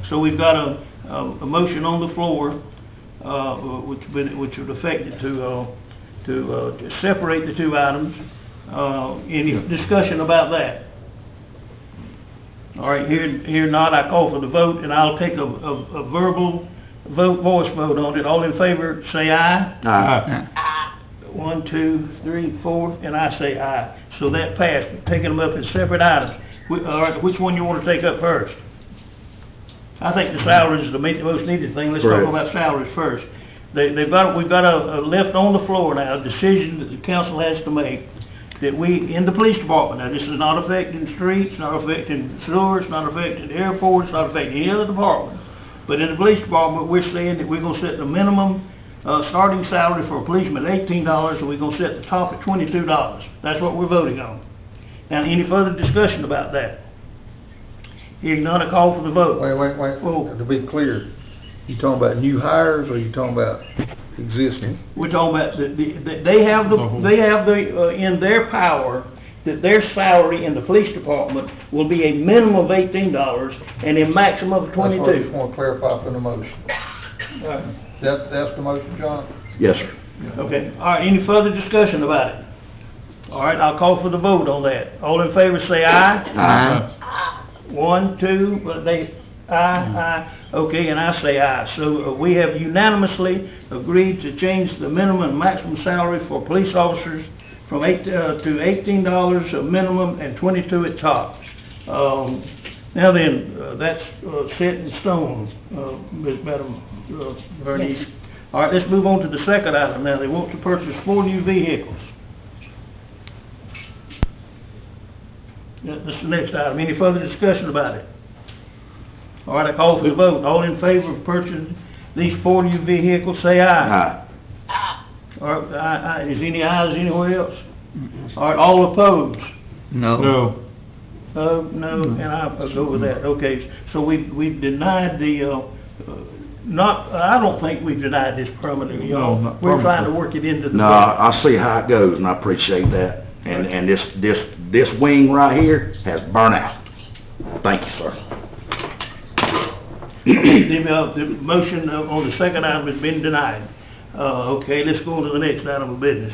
so we've got a motion on the floor, which would affect it to separate the two items. Any discussion about that? All right, here not, I call for the vote, and I'll take a verbal vote, voice vote on it. All in favor, say aye. Aye. 1, 2, 3, 4, and I say aye. So that passed, taking them up as separate items. All right, which one you want to take up first? I think the salaries is the most needed thing. Let's talk Correct. about salaries first. We've got a left on the floor now, a decision that the council has to make that we, in the police department, now this is not affecting streets, not affecting sewers, not affecting the airport, it's not affecting any other department. But in the police department, we're saying that we're gonna set the minimum, starting salary for a policeman at $18, and we're gonna set the top at $22. That's what we're voting on. Now, any further discussion about that? Hearing none, I call for the vote. Wait, Whoa. to be clear, you talking about new hires, or you talking about existing? We're talking about, they have the, in their power, that their salary in the police department will be a minimum of $18 and a maximum of That's what I just $22. wanna clarify for the motion. That's the motion, John? Yes, sir. Okay, all right, any further discussion about it? All right, I'll call for the vote on that. All in favor say aye. Aye. One, two, aye. Okay, and I say aye. So, we have unanimously agreed to change the minimum and maximum salary for police officers from to $18 a minimum and $22 at top. Now then, that's, set in stone, Madam Bernice. All right, let's move on to the second item now. They want to purchase 4 new vehicles. That's the next item. Any further discussion about it? All right, I call for the vote. All in favor of purchasing these 4 new vehicles, say aye. Aye. All right, aye. Is any ayes anywhere else? All right, all opposed? No. No. No, and I'll go with that. Okay, so we've denied the, I don't think we've denied this permanently, No, not We're trying to permanently. work it into the. No, I see how it goes, and I appreciate that. And this wing right here has burnt out. Thank you, sir. The motion on the second item has been denied. Okay, let's go on to the next item of business.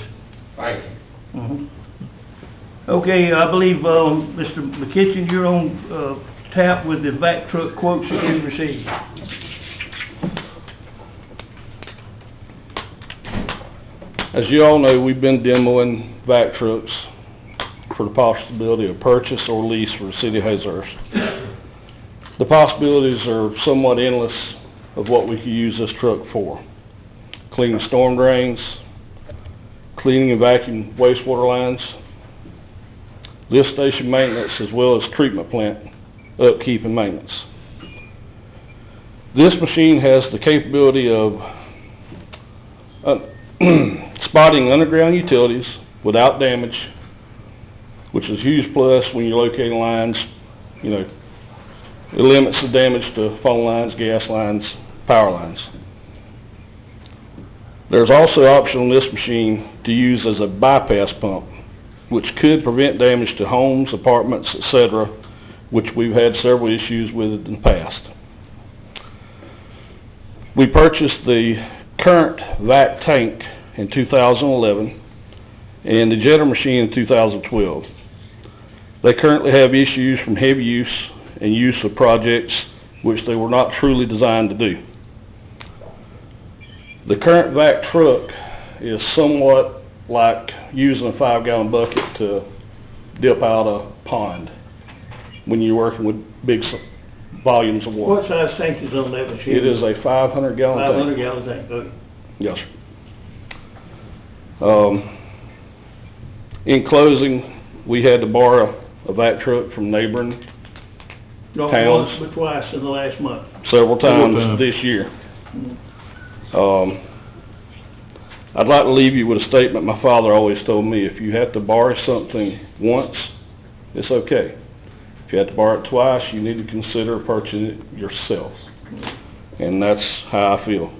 Thank you. Mhm. Okay, I believe, Mr. McKitchen, you're on, tap with the vac truck quotes that you received. As you all know, we've been demoing vac trucks for the possibility of purchase or lease for the city of Hazlehurst. The possibilities are somewhat endless of what we could use this truck for. Cleaning storm drains, cleaning and vacuuming wastewater lines, lift station maintenance, as well as treatment plant upkeep and maintenance. This machine has the capability of spotting underground utilities without damage, which is a huge plus when you're locating lines. You know, it limits the damage to phone lines, gas lines, power lines. There's also an option on this machine to use as a bypass pump, which could prevent damage to homes, apartments, etc., which we've had several issues with in the past. We purchased the current vac tank in 2011 and the jetter machine in 2012. They currently have issues from heavy use and use of projects which they were not truly designed to do. The current vac truck is somewhat like using a 5-gallon bucket to dip out a pond when you're working with big volumes of water. What size tank is on that machine? It is a 500-gallon tank. 500 gallon tank, okay. Yes, sir. In closing, we had to borrow a vac truck from neighboring Not towns. once, but twice in the last month. several times times. this year. I'd like to leave you with a statement my father always told me: if you have to borrow something once, it's okay. If you have to borrow it twice, you need to consider purchasing it yourself. And that's how I feel.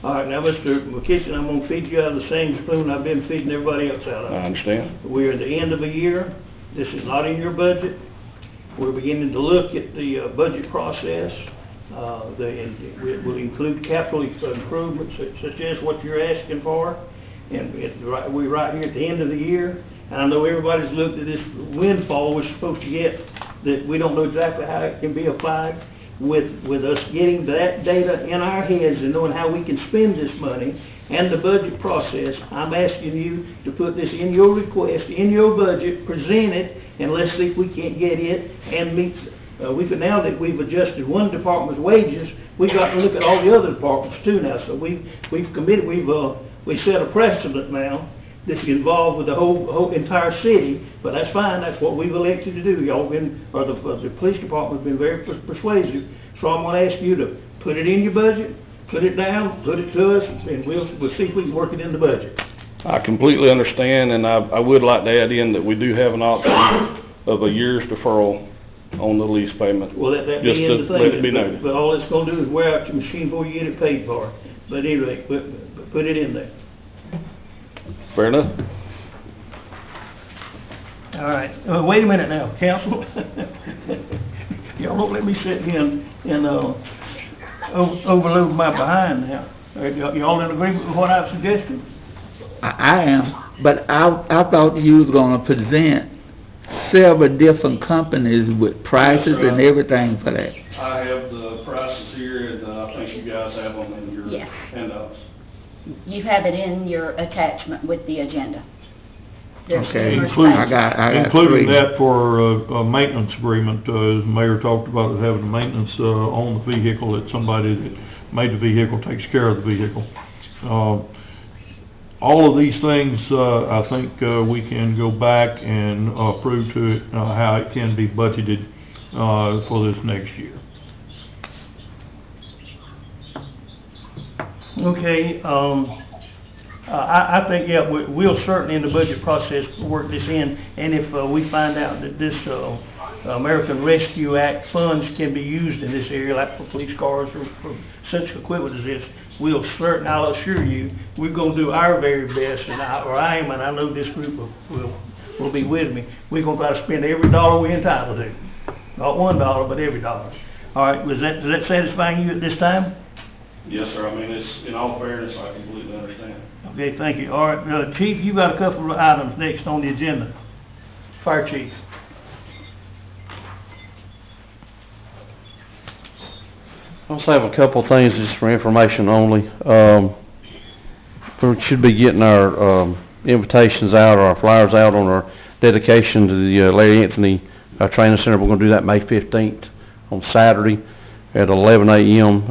All right, now, Mr. McKitchen, I'm gonna feed you out of the same spoon I've been feeding everybody else out of. I understand. We're at the end of a year. This is not in your budget. We're beginning to look at the budget process. It will include capital improvements such as what you're asking for. And we're right here at the end of the year. And I know everybody's looked at this windfall we're supposed to get, that we don't know exactly how it can be applied. With us getting that data in our heads and knowing how we can spend this money and the budget process, I'm asking you to put this in your request, in your budget, present it, and let's see if we can't get it and meet. Now that we've adjusted one department's wages, we've got to look at all the other departments too now. So we've committed, we set a precedent now that's involved with the whole entire city, but that's fine, that's what we've elected to do. Y'all been, or the police department's been very persuasive, so I'm gonna ask you to put it in your budget, put it down, put it to us, and we'll see if we can work it in the budget. I completely understand, and I would like to add in that we do have an option of a year's deferral on the lease payment. Well, that Just be in to the let it be thing, noted. but all it's gonna do is wear out your machine before you get it paid for. But anyway, put it in there. Fair enough? All right, wait a minute now, council. Y'all don't let me sit here and overload my behind now. Y'all in agreement with what I've suggested? I am, but I thought you was gonna present several different companies with prices and everything for that. I have the prices here, and I think you guys have them in your Yes. handouts. You have it in your attachment with the agenda. There's Okay. numerous Including- I pages. got Including three. that for a maintenance agreement, as the mayor talked about, it having maintenance, on the vehicle, that somebody that made the vehicle takes care of the vehicle. All of these things, I think, we can go back and prove to it, how it can be budgeted, for this next year. Okay, I think, yeah, we'll certainly in the budget process work this in, and if we find out that this American Rescue Act funds can be used in this area, like for police cars or for such equipment as this, I'll assure you, we're gonna do our very best, and I am, and I know this group will be with me. We're gonna try to spend every dollar we're entitled to. Not $1, but every dollar. All right, does that satisfy you at this time? Yes, sir, I mean, it's, in all fairness, I completely understand. Okay, thank you. All right, Chief, you got a couple of items next on the agenda. Fire Chief. I also have a couple of things just for information only. We should be getting our invitations out, or our flyers out on our dedication to the Larry Anthony Training Center. We're gonna do that May 15th on Saturday at 11 a.m.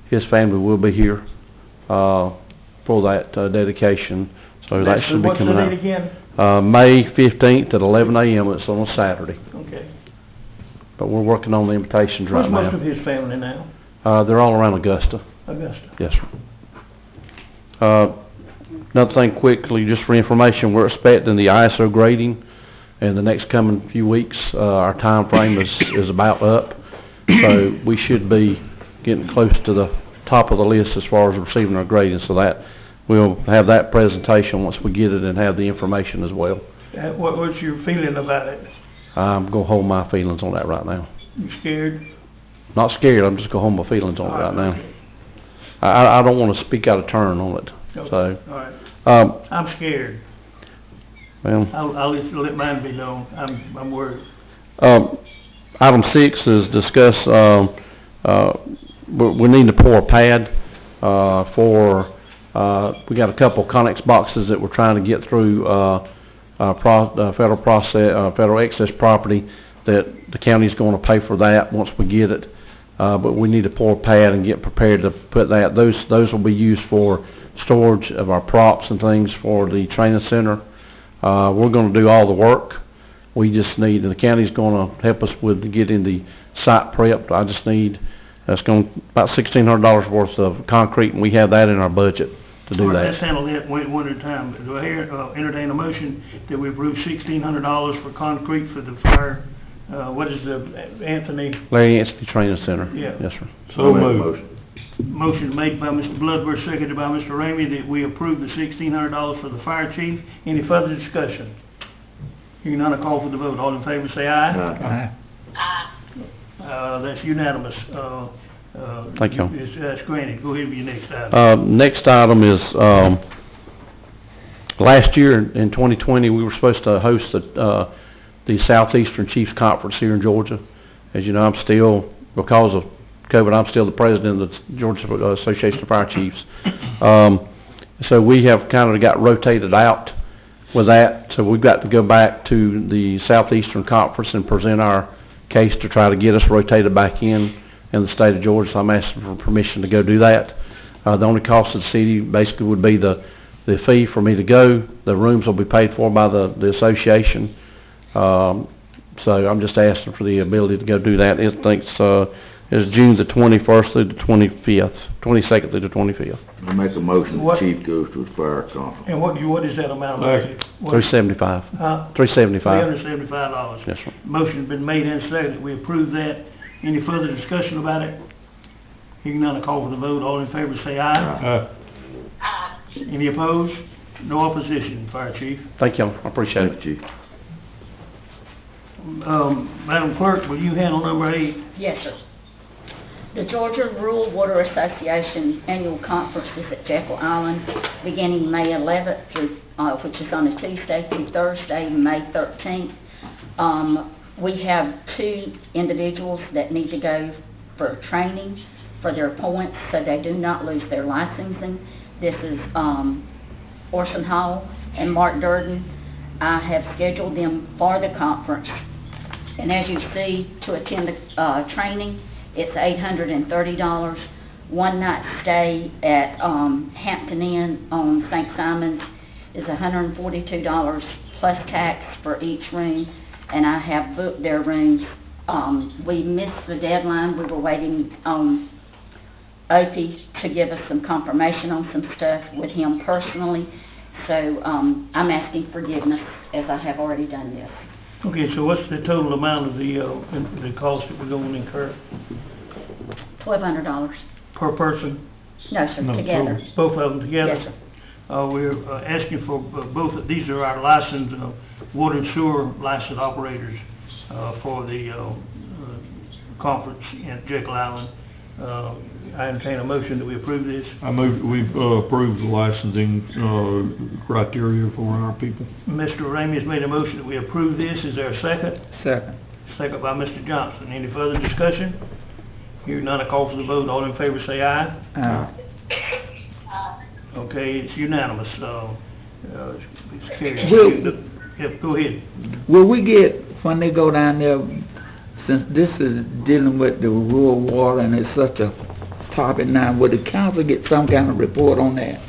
His family will be here for that dedication, so that should be coming out. What's the date again? May 15th at 11 a.m. It's on a Saturday, Okay. but we're working on the invitations right Where's most now. of his family now? They're all around Augusta. Augusta. Yes, sir. Another thing quickly, just for information, we're expecting the ISO grading in the next coming few weeks. Our time frame is about up, so we should be getting close to the top of the list as far as receiving our grading, so that we'll have that presentation once we get it and have the information as well. What's your feeling about it? I'm gonna hold my feelings on that right now. You scared? Not scared, I'm just gonna hold my feelings on it right now. I don't wanna speak out of turn on it, Okay. so. All right. Um, I'm scared. well. I'll let mine be known. I'm worried. Item 6 is discuss, we need to pour a pad, we got a couple Connex boxes that we're trying to get through, federal excess property, that the county's gonna pay for that once we get it. But we need to pour a pad and get prepared to put that, those will be used for storage of our props and things for the training center. We're gonna do all the work. We just need, and the county's gonna help us with getting the site prepped. I just need, that's gonna, about $1,600 worth of concrete, and we have that in our budget to do All right, that. let's handle that one at a time. Do I entertain a motion that we approve $1,600 for concrete for the fire, what is the, Anthony? Larry Anthony Training Center. Yeah. Yes, sir. So moved. Motion made by Mr. Bloodworth, seconded by Mr. Ramey, that we approve the $1,600 for the fire chief. Any further discussion? Hearing none, I call for the vote. All in favor, say aye. That's unanimous. Thank you. That's granted. Go ahead with your next item. Next item is, last year in 2020, we were supposed to host the Southeastern Chiefs Conference here in Georgia. As you know, I'm still, because of COVID, I'm still the president of the Georgia Association of Fire Chiefs. So we have kind of got rotated out with that, so we've got to go back to the Southeastern Conference and present our case to try to get us rotated back in the state of Georgia, so I'm asking for permission to go do that. The only cost of the city basically would be the the fee for me to go. The rooms will be paid for by the association. So I'm just asking for the ability to go do that. It thinks, it's June the 21st through the 25th, 22nd through the 25th. I make a motion, the What- chief goes to his fire conference. And what is that amount? Second. $375. Huh? $375. $375. Yes, sir. Motion's been made and seconded, we approve that. Any further discussion about it? Hearing none, I call for the vote, all in favor say aye. Any opposed? No opposition, Fire Chief. Thank you, I appreciate it. Thank you, chief. Madam Clerk, will you handle number 8? Yes, sir. The Georgia Rural Water Association Annual Conference is at Jekyll Island, beginning May 11th through, which is on a Tuesday through Thursday, May 13th. We have 2 individuals that need to go for training for their points, so they do not lose their licensing. This is, Orson Hall and Mark Durden. I have scheduled them for the conference. And as you see, to attend the, training, it's $830. One night stay at, Hampton Inn on St. Simon's is $142 plus tax for each room, and I have booked their rooms. We missed the deadline. We were waiting on Opie to give us some confirmation on some stuff with him personally. So, I'm asking forgiveness as I have already done this. Okay, so what's the total amount of the cost that we're going to incur $1,200. per person? No, sir, No, together. Both of them together? Yes, sir. We're asking for both, these are our licensed, water and sewer licensed operators, for the, conference at Jekyll Island. I entertain a motion that we approve this. I move, we've approved the licensing criteria for our people. Mr. Ramey has made a motion that we approve this. Is there a second? Second. Second by Mr. Johnson. Any further discussion? Hearing none, I call for the vote. All in favor say aye. Okay, it's unanimous, it's carried. Will- Yep, go ahead. Will we get, when they go down there, since this is dealing with the rural water and it's such a topic now, will the council get some kind of report on that?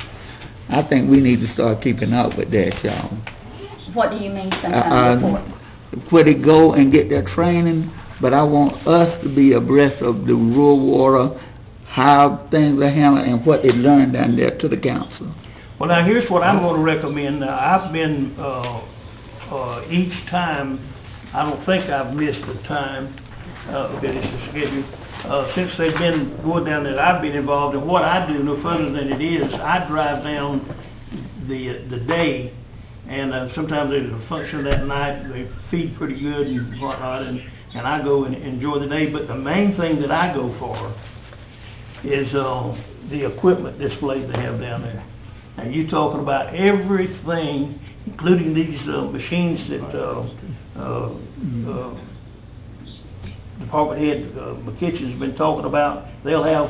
I think we need to start keeping up with that, y'all. What do you mean, some kind of report? Where they go and get their training, but I want us to be abreast of the rural water, how things are handled and what they learn down there to the council. Well, now, here's what I'm gonna recommend. Now, I've been, each time, I don't think I've missed a time, that it's a schedule. Since they've been going down there, I've been involved, and what I do, no further than it is, I drive down the day, and sometimes there's a function that night, they feed pretty good and whatnot, and I go and enjoy the day, but the main thing that I go for is, the equipment display they have down there. And you're talking about everything, including these, machines that, Department Head, McKitchen's been talking about. They'll have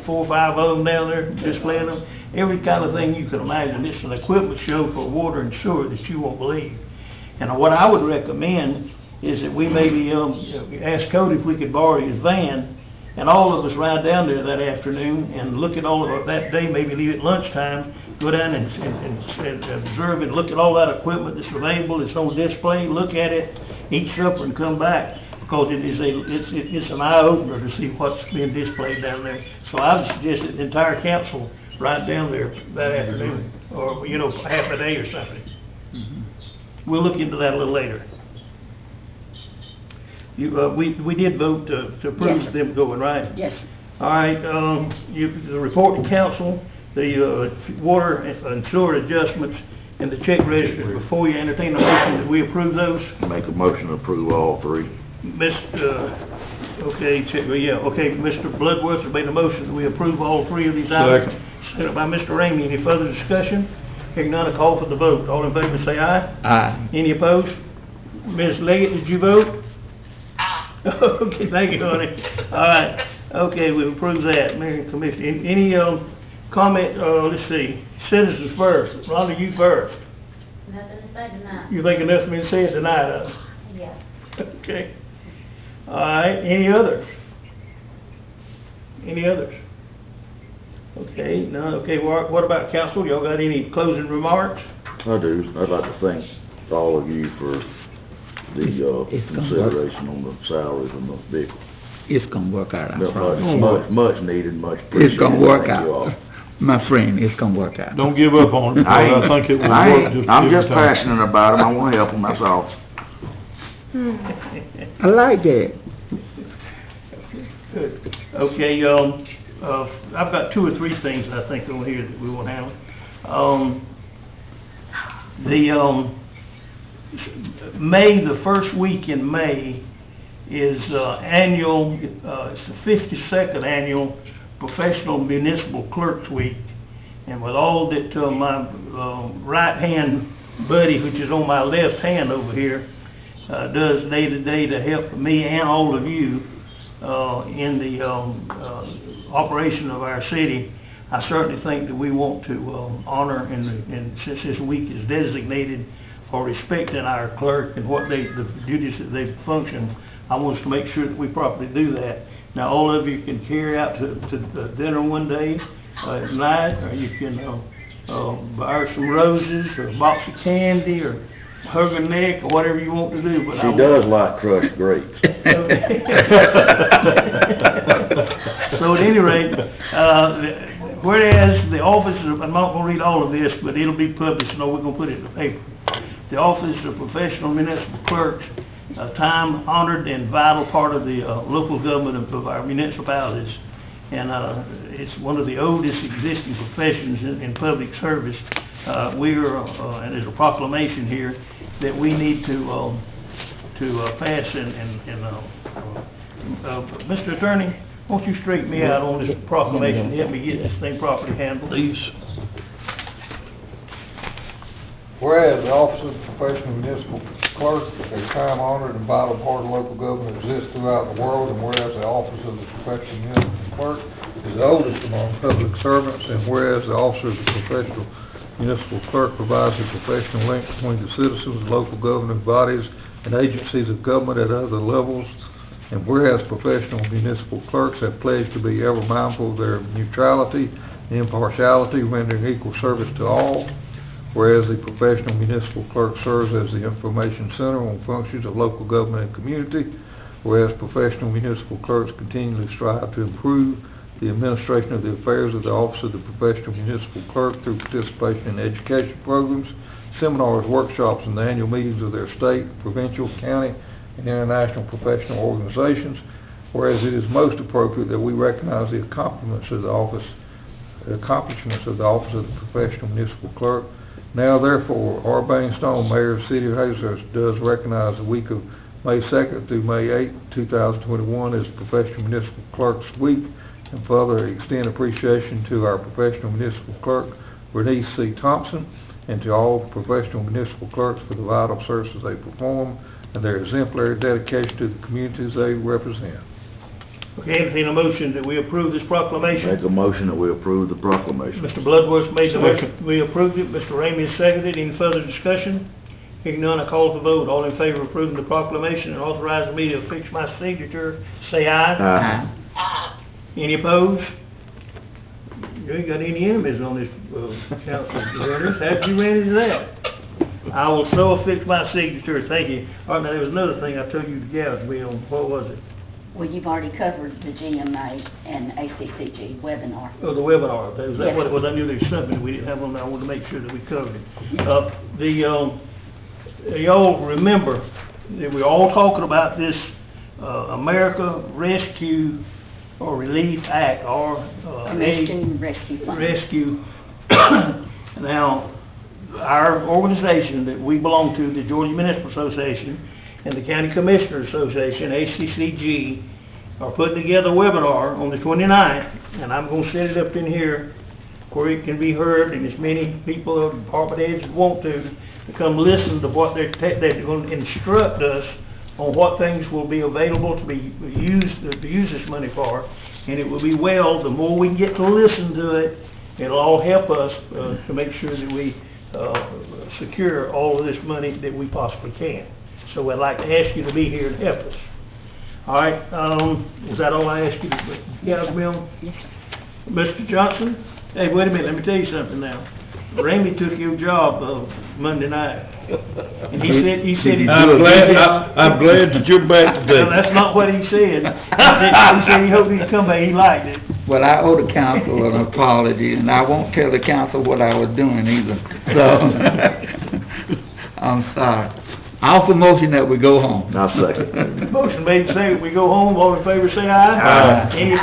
4 or 5 of them down there displaying them. Every kind of thing you can imagine. It's an equipment show for water and sewer that you won't believe. And what I would recommend is that we maybe, ask Cody if we could borrow his van, and all of us ride down there that afternoon and look at all of it that day, maybe leave at lunchtime, go down and observe and look at all that equipment that's available, it's on display, look at it, eat supper and come back, because it's an eye-opener to see what's being displayed down there. So I would suggest that the entire council ride down there that afternoon, or, half a day or something. We'll look into that a little later. We did vote to approve Yes, them going, right? Yes, All right, the report to council, the water and sewer adjustments and the check register. Before you entertain a motion, that we approve those? Make a motion to approve all 3. Mr. Bloodworth has made a motion that we approve all 3 of these items. Second by Mr. Ramey. Any further discussion? Hearing none, I call for the vote. All in favor say aye. Aye. Any opposed? Ms. Leggett, did you vote? Okay, thank you, honey. All right, okay, we've approved that, Mayor and Commissioner. Any, comment, let's see, citizens first. Rhonda, you first. Nothing to say tonight. You think enough been said tonight, huh? Yeah. Okay. All right, any others? Any others? Okay, Okay, none, okay, what about council? Y'all got any closing remarks? I do. I'd like to thank all of you for the, It's gonna work. consideration on the salaries and the vehicles. It's gonna work out, I promise. Much needed, much appreciated. It's gonna work Thank you all. out. My friend, it's gonna work out. Don't give up on it, because I think it will work just. I'm every just time. passionate about them. I wanna help them, that's all. I like that. Good. Okay, I've got two or three things I think on here that we will handle. May, the first week in May is, annual, it's the 52nd annual Professional Municipal Clerks Week. And with all that, my, right-hand buddy, which is on my left hand over here, does day to day to help me and all of you, in the, operation of our city, I certainly think that we want to, honor, and since this week is designated for respecting our clerk and what they, the duties that they function, I want us to make sure that we properly do that. Now, all of you can carry out to dinner one day, at night, or you can, buy her some roses, or a box of candy, or hug her neck, or whatever you want to do, but She does like crushed grapes. So at any rate, whereas the office of, I'm not gonna read all of this, but it'll be published, no, we're gonna put it in the paper. The office of professional municipal clerks, a time-honored and vital part of the, local government of our municipalities. And, it's one of the oldest existing professions in public service. We are, and there's a proclamation here that we need to pass Mr. Attorney, won't you straighten me out on this proclamation, help me get this thing properly handled? Please. Whereas the office of professional municipal clerk, a time-honored and vital part of local government, exists throughout the world, and whereas the office of the professional municipal clerk is the oldest among public servants, and whereas the office of the professional municipal clerk provides a professional link between the citizens, local governing bodies, and agencies of government at other levels, and whereas professional municipal clerks have pledged to be ever mindful of their neutrality and impartiality, rendering equal service to all, whereas the professional municipal clerk serves as the information center on functions of local government and community, whereas professional municipal clerks continually strive to improve the administration of the affairs of the office of the professional municipal clerk through participation in education programs, seminars, workshops, and the annual meetings of their state, provincial, county, and international professional organizations, whereas it is most appropriate that we recognize the accomplishments of the office of the professional municipal clerk. Now therefore, R. Bane Stone, Mayor of the City of Hazlehurst, does recognize the week of May 2nd through May 8th, 2021 as Professional Municipal Clerks Week, and further extend appreciation to our professional municipal clerk, Bernice C. Thompson, and to all professional municipal clerks for the vital services they perform and their exemplary dedication to the communities they represent. Okay, entertain a motion that we approve this proclamation. Make a motion that we approve the proclamation. Mr. Bloodworth made the motion, we approved it, Mr. Ramey has seconded, any further discussion? Hearing none, I call for vote, all in favor of approving the proclamation and authorizing me to affix my signature, say aye. Aye. Any opposed? You ain't got any enemies on this, council, Dennis, how'd you ran into that? I will so affix my signature, thank you. All right, now, there was another thing I told you to gouge me on, what was it? Well, you've already covered the GMA and ACCG webinar. Oh, the webinar, was that Yes. what it was? I knew there was something we didn't have on there, I wanted to make sure that we covered it. Y'all remember that we're all talking about this, America Rescue or Relief Act, or, American Rescue Fund. Rescue. Now, our organization that we belong to, the Georgia Municipal Association, and the County Commissioners Association, ACCG, are putting together a webinar on the 29th, and I'm gonna set it up in here where it can be heard, and as many people or department heads want to come listen to what they're gonna instruct us on what things will be available to be used, to use this money for, and it will be well, the more we can get to listen to it, it'll all help us, to make sure that we, secure all of this money that we possibly can. So I'd like to ask you to be here and help us. All right, is that all I asked you to gouge me on? Yes, sir. Mr. Johnson, Hey, wait a minute, let me tell you something now. Ramey took your job, Monday night. And he said he... I'm glad that you're back today. Well, that's not what he said. He said he hoped he'd come back, he liked it. Well, I owe the council an apology, and I won't tell the council what I was doing either, so, I'm sorry. I'll offer motion that we go home. I'll second. Motion made, second, we go home, all in favor say aye. Aye. Any